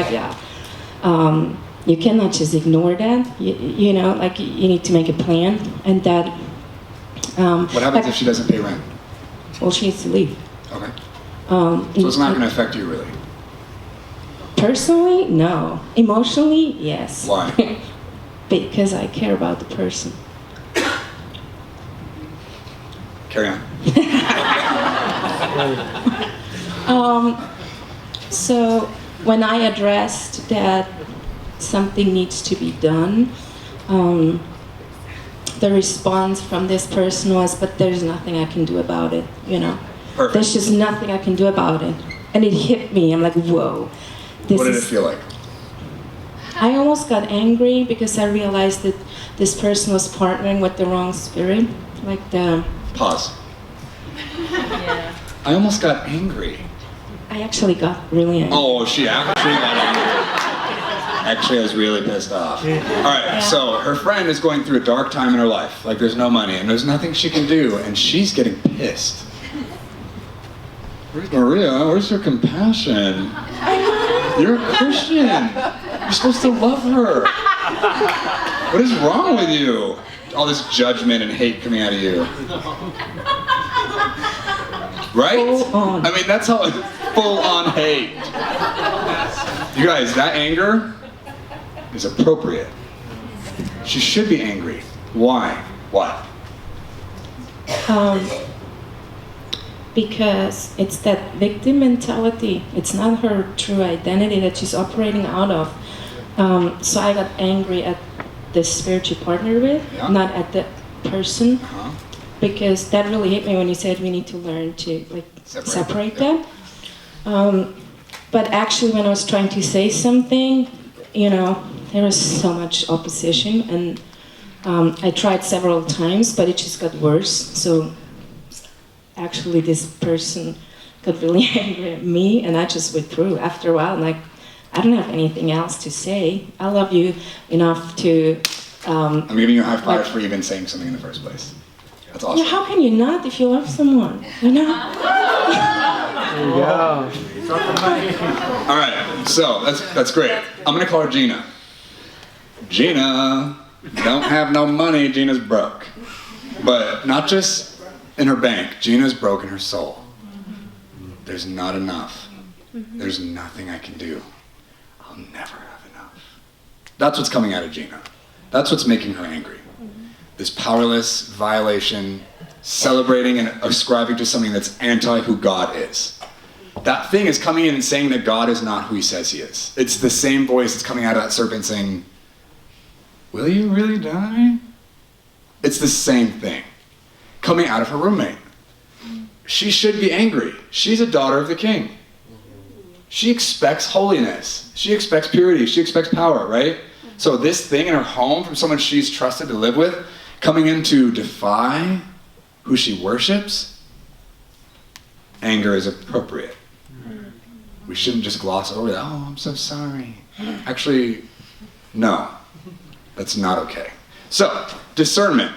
you cannot just ignore that. You need to make a plan, and that. What happens if she doesn't pay rent? Well, she needs to leave. Okay. So it's not going to affect you really? Personally, no. Emotionally, yes. Why? Because I care about the person. Carry on. So when I addressed that something needs to be done, the response from this person was, but there's nothing I can do about it, Perfect. There's just nothing I can do about it. And it hit me. I'm like, whoa. What did it feel like? I almost got angry because I realized that this person was partnering with the wrong spirit. Pause. Yeah. I almost got angry. I actually got really angry. Oh, she actually got angry. Actually, I was really pissed off. All right, so her friend is going through a dark time in her life. There's no money, and there's nothing she can do, and she's getting pissed. Where's Maria? Where's your compassion? You're a Christian. You're supposed to love her. What is wrong with you? all this judgment and hate coming out of you. Right? Full on. I mean, that's how full on hate. You guys, that anger is appropriate. She should be angry. Why? Why? Because it's that victim mentality. It's not her true identity that she's operating out of. So I got angry at the spirit she partnered with, Yeah. not at the person, Uh-huh. because that really hit me when you said we need to learn to separate Yeah. them. But actually, when I was trying to say something, there was so much opposition, and I tried several times, but it just got worse. So actually, this person got really angry at me, and I just withdrew after a while. And I don't have anything else to say. I love you enough to. I'm giving you a high five for even saying something in the first place. That's awesome. Yeah, how can you not if you love someone? There you go. All right, so that's great. I'm gonna call her Gina. Gina, don't have no money. Gina's broke, but not just in her bank. Gina's broke in her soul. There's not enough. There's nothing I can do. I'll never have enough. That's what's coming out of Gina. That's what's making her angry. This powerless violation, celebrating and ascribing to something that's anti who God is. That thing is coming in and saying that God is not who he says he is. It's the same voice that's coming out of that serpent saying, will you really die? It's the same thing coming out of her roommate. She should be angry. She's a daughter of the king. She expects holiness. She expects purity. She expects power, right? So this thing in her home from someone she's trusted to live with, coming in to defy who she worships, anger is appropriate. We shouldn't just gloss over that. Oh, I'm so sorry. Actually, no. That's not okay. So, discernment.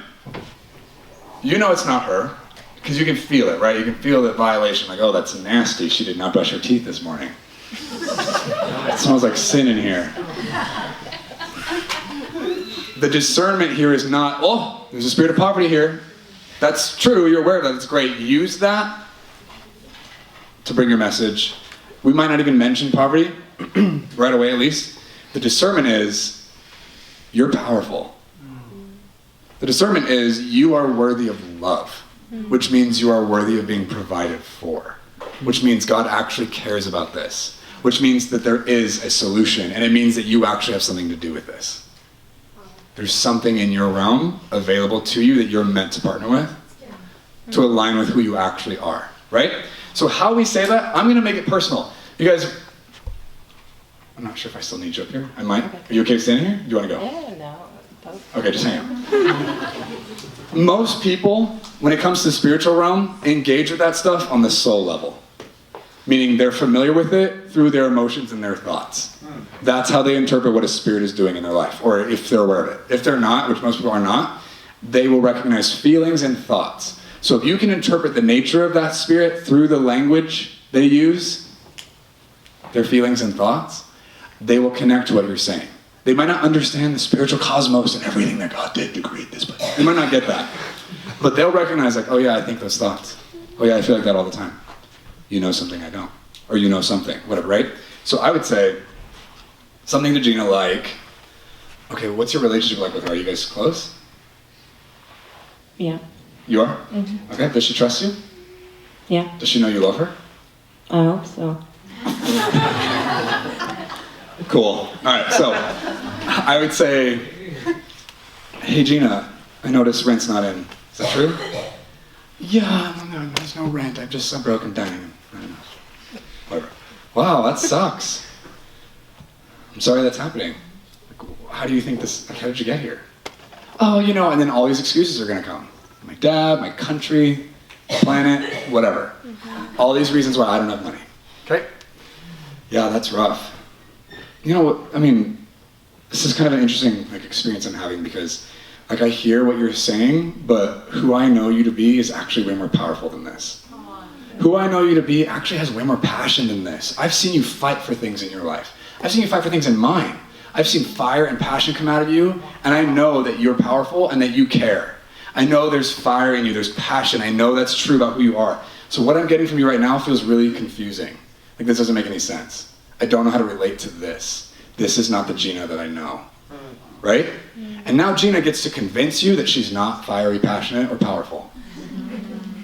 You know it's not her, because you can feel it, right? You can feel that violation, like, oh, that's nasty. She did not brush her teeth this morning. It smells like sin in here. The discernment here is not, oh, there's a spirit of poverty here. That's true, you're aware of that, it's great. Use that to bring your message. We might not even mention poverty, right away at least. The discernment is, you're powerful. The discernment is, you are worthy of love, which means you are worthy of being provided for, which means God actually cares about this, which means that there is a solution, and it means that you actually have something to do with this. There's something in your realm available to you that you're meant to partner with, to align with who you actually are, right? So how we say that, I'm gonna make it personal. You guys, I'm not sure if I still need you up here. I might. Are you okay standing here? Do you wanna go? Yeah, no. Okay, just hang on. Most people, when it comes to the spiritual realm, engage with that stuff on the soul level. Meaning they're familiar with it through their emotions and their thoughts. That's how they interpret what a spirit is doing in their life, or if they're aware of it. If they're not, which most people are not, they will recognize feelings and thoughts. So if you can interpret the nature of that spirit through the language they use, their feelings and thoughts, they will connect to what you're saying. They might not understand the spiritual cosmos and everything that God did to create this, but they might not get that. But they'll recognize, like, oh yeah, I think those thoughts. Oh yeah, I feel like that all the time. You know something I don't. Or you know something, whatever, right? So I would say something to Gina like, okay, what's your relationship like with her? Are you guys close? Yeah. You are? Okay, does she trust you? Yeah. Does she know you love her? I hope so. Cool. All right, so I would say, hey Gina, I noticed rent's not in. Is that true? Yeah, no, there's no rent. I'm broken down. Whatever. Wow, that sucks. I'm sorry that's happening. Like, how do you think this, like, how did you get here? Oh, you know, and then all these excuses are gonna come. My dad, my country, planet, whatever. All these reasons why I don't have money. Okay? Yeah, that's rough. You know what, I mean, this is kind of an interesting experience I'm having because I hear what you're saying, but who I know you to be is actually way more powerful than this. Who I know you to be actually has way more passion than this. I've seen you fight for things in your life. I've seen you fight for things in mine. I've seen fire and passion come out of you, and I know that you're powerful and that you care. I know there's fire in you, there's passion. I know that's true about who you are. So what I'm getting from you right now feels really confusing. Like this doesn't make any sense. I don't know how to relate to this. This is not the Gina that I know, right? And now Gina gets to convince you that she's not fiery, passionate, or powerful.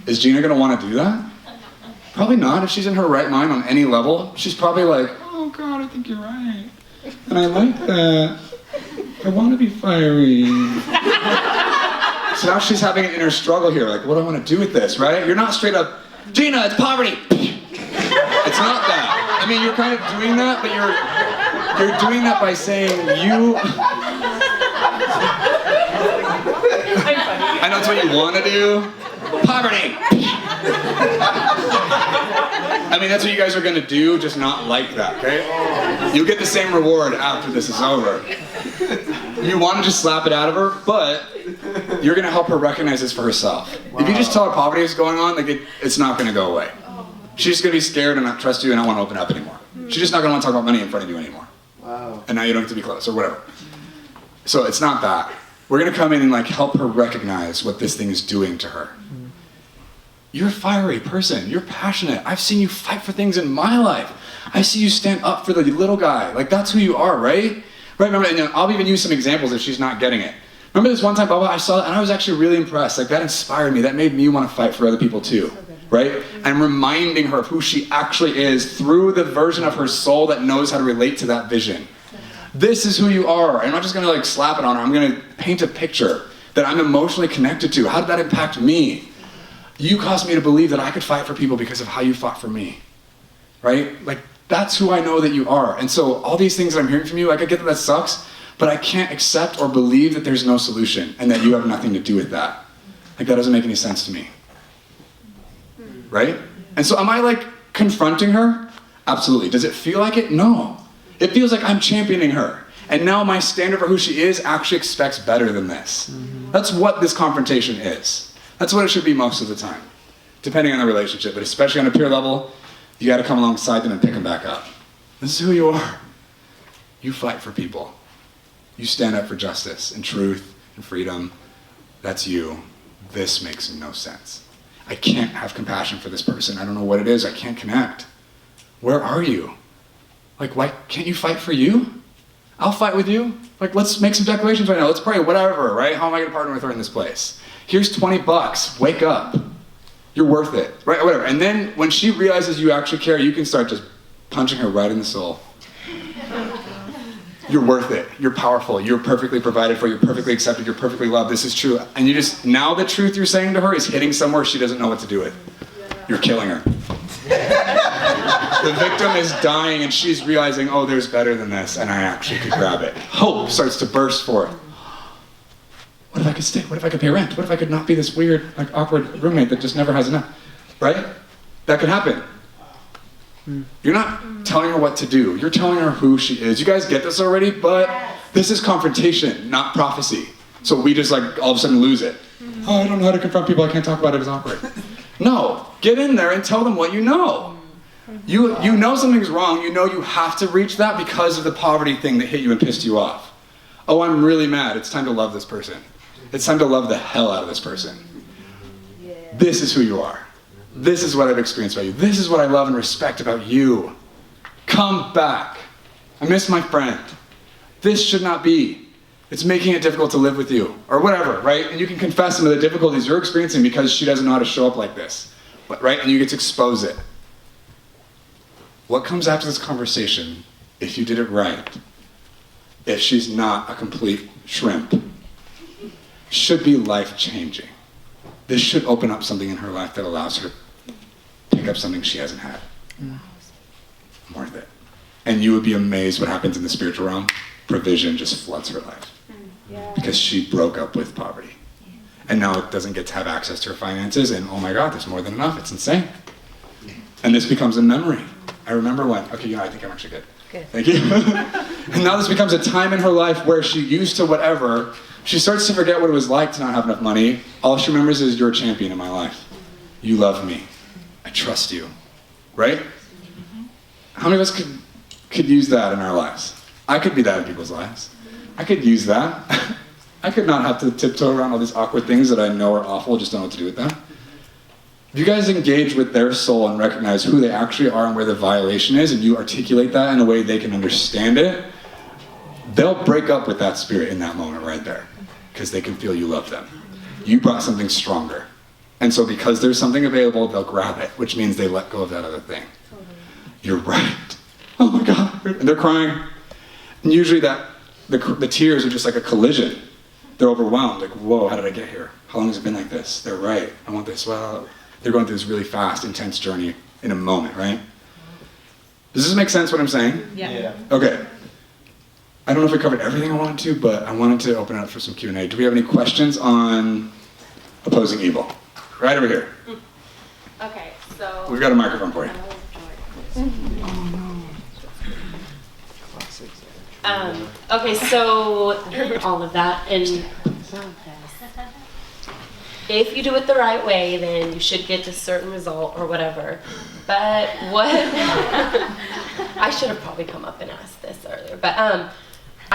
Is Gina gonna wanna do that? Probably not. If she's in her right mind on any level, she's probably like, oh God, I think you're right. And I like that. I wanna be fiery. So now she's having an inner struggle here, like, what do I wanna do with this, right? You're not straight up, Gina, it's poverty. It's not that. I mean, you're kind of doing that, but you're doing that by saying you... I know it's what you want to do. Poverty! I mean, that's what you guys are going to do, just not like that, okay? You'll get the same reward after this is over. You want to just slap it out of her, but you're going to help her recognize this for herself. Wow. If you just tell her poverty is going on, like it's not going to go away. She's just going to be scared and not trust you and not want to open up anymore. She's just not going to want to talk about money in front of you anymore. Wow. And now you don't have to be close or whatever. So it's not that. We're going to come in and like help her recognize what this thing is doing to her. You're a fiery person. You're passionate. I've seen you fight for things in my life. I see you stand up for the little guy. Like that's who you are, right? Right, remember, and I'll even use some examples if she's not getting it. Remember this one time, Baba, I saw that and I was actually really impressed. Like that inspired me. That made me want to fight for other people too. Right? I'm reminding her of who she actually is through the version of her soul that knows how to relate to that vision. This is who you are. I'm not just gonna like slap it on her. I'm gonna paint a picture that I'm emotionally connected to. How did that impact me? You caused me to believe that I could fight for people because of how you fought for me. Right? Like that's who I know that you are. And so all these things that I'm hearing from you, like I get that sucks, but I can't accept or believe that there's no solution and that you have nothing to do with that. Like that doesn't make any sense to me. Right? And so am I like confronting her? Absolutely. Does it feel like it? No. It feels like I'm championing her. And now my standard for who she is actually expects better than this. That's what this confrontation is. That's what it should be most of the time. Depending on the relationship, but especially on a peer level, you gotta come alongside them and pick them back up. This is who you are. You fight for people. You stand up for justice and truth and freedom. That's you. This makes no sense. I can't have compassion for this person. I don't know what it is. I can't connect. Where are you? Like, why can't you fight for you? I'll fight with you. Like, let's make some declarations right now. Let's pray, whatever, right? How am I going to partner with her in this place? Here's $20. Wake up. You're worth it, right? Whatever. And then when she realizes you actually care, you can start just punching her right in the soul. You're worth it. You're powerful. You're perfectly provided for. You're perfectly accepted. You're perfectly loved. This is true. And you just, now the truth you're saying to her is hitting somewhere she doesn't know what to do with. You're killing her. The victim is dying and she's realizing, oh, there's better than this and I actually could grab it. Hope starts to burst forth. What if I could stay? What if I could pay rent? What if I could not be this weird, like awkward roommate that just never has enough? Right? That could happen. You're not telling her what to do. You're telling her who she is. You guys get this already? But this is confrontation, not prophecy. So we just like all of a sudden lose it. Oh, I don't know how to confront people. I can't talk about it. It's awkward. No, get in there and tell them what you know. You know something's wrong. You know you have to reach that because of the poverty thing that hit you and pissed you off. Oh, I'm really mad. It's time to love this person. It's time to love the hell out of this person. This is who you are. This is what I've experienced about you. This is what I love and respect about you. Come back. I miss my friend. This should not be. It's making it difficult to live with you. Or whatever, right? And you can confess some of the difficulties you're experiencing because she doesn't know how to show up like this. Right? And you get to expose it. What comes after this conversation, if you did it right, if she's not a complete shrimp, should be life-changing. This should open up something in her life that allows her to pick up something she hasn't had. I'm worth it. And you would be amazed what happens in the spiritual realm. Provision just floods her life. Because she broke up with poverty. And now it doesn't get to have access to her finances, and oh my God, there's more than enough. It's insane. And this becomes a memory. I remember when, okay, I think I'm actually good. Good. Thank you. And now this becomes a time in her life where she used to whatever, she starts to forget what it was like to not have enough money. All she remembers is, you're a champion in my life. You love me. I trust you. Right? How many of us could use that in our lives? I could be that in people's lives. I could use that. I could not have to tiptoe around all these awkward things that I know are awful, just don't know what to do with them. If you guys engage with their soul and recognize who they actually are and where the violation is, and you articulate that in a way they can understand it, they'll break up with that spirit in that moment right there, because they can feel you love them. You brought something stronger. And so because there's something available, they'll grab it, which means they let go of that other thing. You're right. Oh my God. And they're crying. And usually the tears are just like a collision. They're overwhelmed, like, whoa, how did I get here? How long has it been like this? They're right. I want this. Well, they're going through this really fast, intense journey in a moment, right? Does this make sense what I'm saying? Yeah. Okay. I don't know if I covered everything I wanted to, but I wanted to open it up for some Q&A. Do we have any questions on opposing evil? Right over here. Okay, so. We've got a microphone for you. Okay, so all of that, and if you do it the right way, then you should get a certain result or whatever. But what I should have probably come up and asked this earlier, but I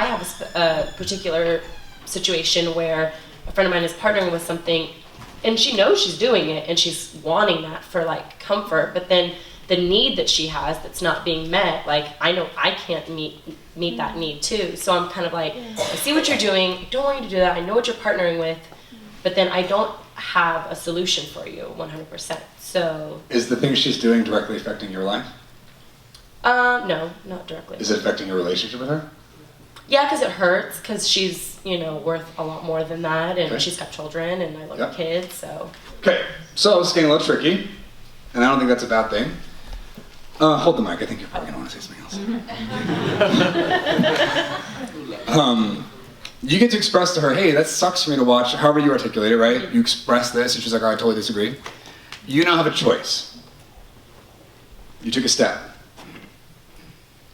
have a particular situation where a friend of mine is partnering with something, and she knows she's doing it, and she's wanting that for like comfort, but then the need that she has that's not being met, like I know I can't meet that need too. So I'm kind of like, I see what you're doing, I don't want you to do that, I know what you're partnering with, but then I don't have a solution for you 100%. So Is the thing she's doing directly affecting your life? no, not directly. Is it affecting your relationship with her? Yeah, because it hurts, because she's, worth a lot more than that, and Okay. she's got children, and I love her kids, so. Okay, so it's getting a little tricky, and I don't think that's a bad thing. Hold the mic, I think you're probably gonna want to say something else. You get to express to her, hey, that sucks for me to watch, however you articulate it, right? You express this, and she's like, oh, I totally disagree. You now have a choice. You took a step.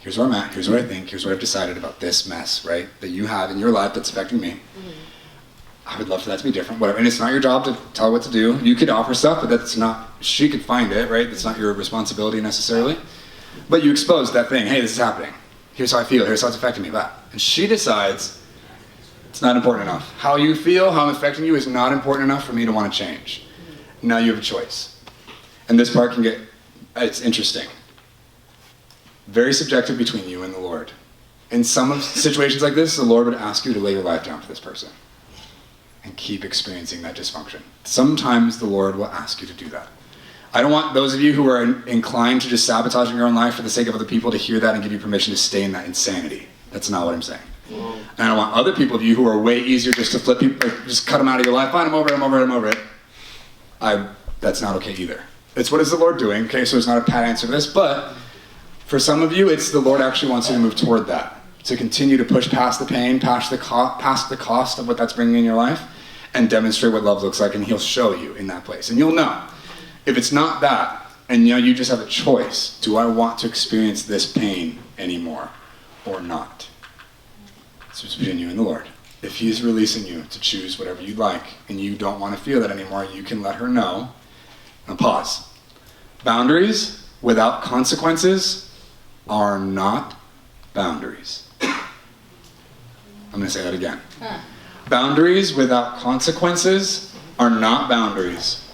Here's where I'm at, here's what I think, here's what I've decided about this mess, right? That you have in your life that's affecting me. I would love for that to be different, whatever. And it's not your job to tell her what to do. You could offer stuff, but that's not, she could find it, right? That's not your responsibility necessarily. But you expose that thing, hey, this is happening. Here's how I feel, here's how it's affecting me, that. And she decides it's not important enough. How you feel, how I'm affecting you is not important enough for me to want to change. Now you have a choice. And this part it's interesting. Very subjective between you and the Lord. In some situations like this, the Lord would ask you to lay your life down for this person and keep experiencing that dysfunction. Sometimes the Lord will ask you to do that. I don't want those of you who are inclined to just sabotaging your own life for the sake of other people to hear that and give you permission to stay in that insanity. That's not what I'm saying. And I don't want other people of you who are way easier just to flip people, just cut them out of your life. Fine, I'm over it. That's not okay either. It's what is the Lord doing? Okay, so it's not a pat answer to this, but for some of you, it's the Lord actually wants you to move toward that. To continue to push past the pain, past the cost of what that's bringing in your life, and demonstrate what love looks like, and He'll show you in that place. And you'll know. If it's not that, and you just have a choice, do I want to experience this pain anymore or not? So it's between you and the Lord. If He's releasing you to choose whatever you'd like, and you don't want to feel that anymore, you can let her know. Now pause. Boundaries without consequences are not boundaries. I'm going to say that again. Boundaries without consequences are not boundaries.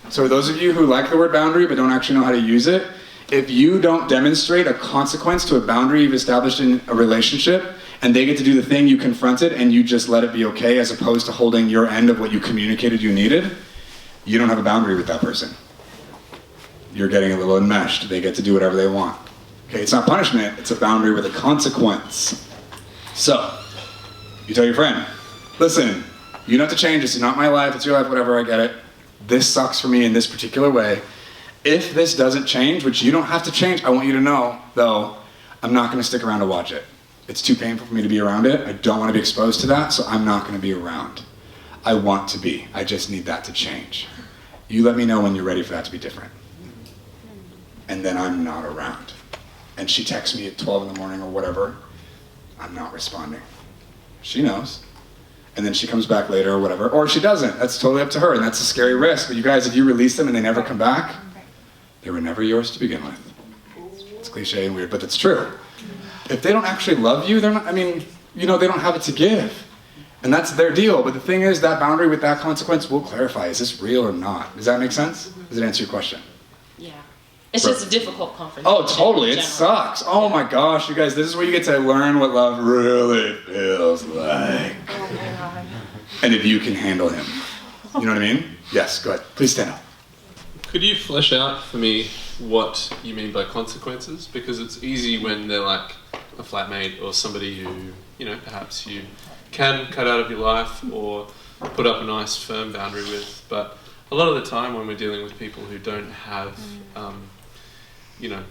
So for those of you who like the word boundary but don't actually know how to use it, if you don't demonstrate a consequence to a boundary you've established in a relationship, and they get to do the thing you confronted and you just let it be okay as opposed to holding your end of what you communicated you needed, you don't have a boundary with that person. You're getting a little enmeshed. They get to do whatever they want. Okay, it's not punishment, it's a boundary with a consequence. So, you tell your friend, listen, you don't have to change, this is not my life, it's your life, whatever, I get it. This sucks for me in this particular way. If this doesn't change, which you don't have to change, I want you to know, though, I'm not going to stick around to watch it. It's too painful for me to be around it. I don't want to be exposed to that, so I'm not going to be around. I want to be. I just need that to change. You let me know when you're ready for that to be different. And then I'm not around. And she texts me at 12 in the morning or whatever. I'm not responding. She knows. And then she comes back later or whatever. Or she doesn't. That's totally up to her, and that's a scary risk. But you guys, if you release them and they never come back, they were never yours to begin with. It's cliche and weird, but it's true. If they don't actually love you, they're not, I mean, they don't have it to give. And that's their deal. But the thing is, that boundary with that consequence will clarify, is this real or not? Does that make sense? Does it answer your question? Yeah. It's just a difficult confrontation. Oh, totally. in It general. sucks. Oh my gosh, you guys, this is where you get to learn what love really feels like. And if you can handle him. You know what I mean? Yes, go ahead. Please stand up. Could you flesh out for me what you mean by consequences? Because it's easy when they're like a flatmate or somebody who, perhaps you can cut out of your life or put up a nice firm boundary with. But a lot of the time when we're dealing with people who don't have,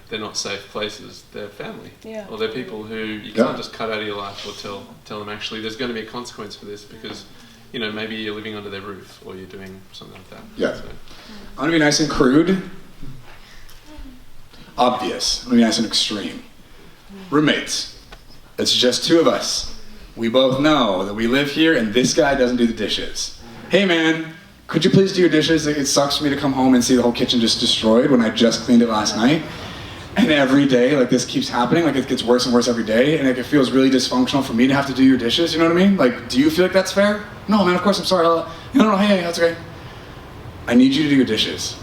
they're not safe places, they're family. Yeah. Or they're people who you can't just cut out of your life or tell them actually there's going to be a consequence for this because, maybe you're living under their roof or you're doing something like that. Yeah. So. I'm gonna be nice and crude. Obvious. I'm gonna be nice and extreme. Roommates. It's just two of us. We both know that we live here and this guy doesn't do the dishes. Hey man, could you please do your dishes? It sucks for me to come home and see the whole kitchen just destroyed when I just cleaned it last night. And every day, this keeps happening, it gets worse and worse every day, and it feels really dysfunctional for me to have to do your dishes, you know what I mean? Do you feel like that's fair? No, man, of course, I'm sorry. No, hey, that's okay. I need you to do your dishes.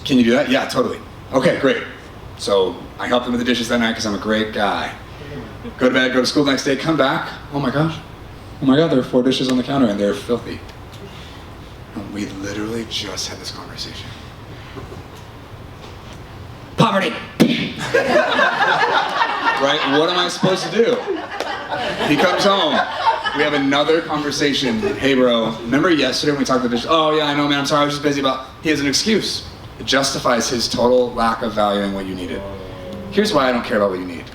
Can you do that? Yeah, totally. Okay, great. So I help them with the dishes that night because I'm a great guy. Go to bed, go to school the next day, come back. Oh my God, there are 4 dishes on the counter and they're filthy. And we literally just had this conversation. Poverty. Right? What am I supposed to do? He comes home. We have another conversation. Hey bro, remember yesterday when we talked about this? Oh yeah, I know man, I'm sorry, I was just busy he has an excuse. It justifies his total lack of valuing what you needed. Here's why I don't care about what you need.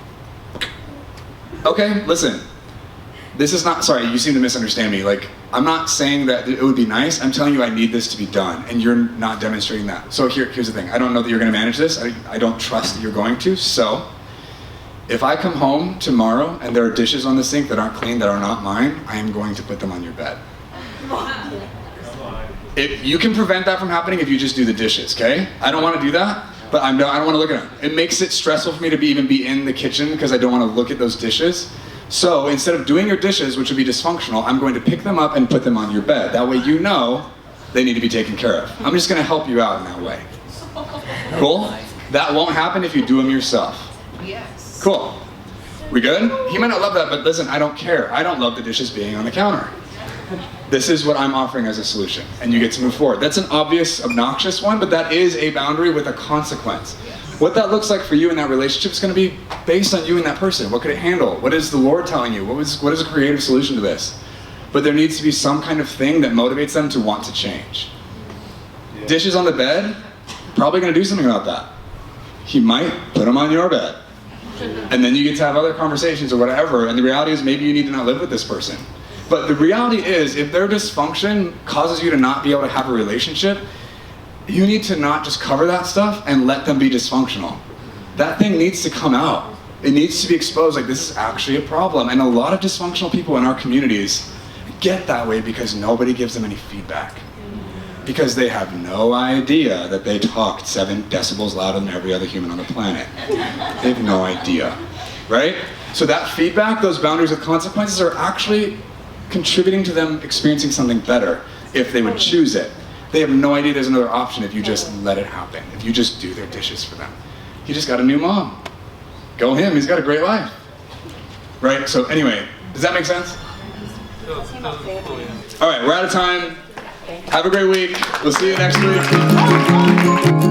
Okay, listen. This is not, sorry, you seem to misunderstand me. I'm not saying that it would be nice, I'm telling you I need this to be done, and you're not demonstrating that. So here's the thing, I don't know that you're gonna manage this, I don't trust that you're going to, so if I come home tomorrow and there are dishes on the sink that aren't clean, that are not mine, I am going to put them on your bed. If you can prevent that from happening if you just do the dishes, okay? I don't wanna do that, but I don't wanna look at them. It makes it stressful for me to even be in the kitchen because I don't wanna look at those dishes. So instead of doing your dishes, which would be dysfunctional, I'm going to pick them up and put them on your bed. That way you know they need to be taken care of. I'm just gonna help you out in that way. Cool? That won't happen if you do them yourself. Yes. Cool. We good? He might not love that, but listen, I don't care. I don't love the dishes being on the counter. This is what I'm offering as a solution, and you get to move forward. That's an obvious, obnoxious one, but that is a boundary with a consequence. What that looks like for you in that relationship is going to be based on you and that person. What could it handle? What is the Lord telling you? What is a creative solution to this? But there needs to be some kind of thing that motivates them to want to change. Yeah. Dishes on the bed, probably going to do something about that. He might put them on your bed. And then you get to have other conversations or whatever, and the reality is maybe you need to not live with this person. But the reality is, if their dysfunction causes you to not be able to have a relationship, you need to not just cover that stuff and let them be dysfunctional. That thing needs to come out. It needs to be exposed, this is actually a problem. And a lot of dysfunctional people in our communities get that way because nobody gives them any feedback. Because they have no idea that they talked 7 decibels louder than every other human on the planet. They have no idea, right? So that feedback, those boundaries with consequences are actually contributing to them experiencing something better if they would choose it. They have no idea there's another option if you just let it happen, if you just do their dishes for them. He just got a new mom. Go him, he's got a great life. Right, so anyway, does that make sense? All right, we're out of time. Have a great week. We'll see you next week.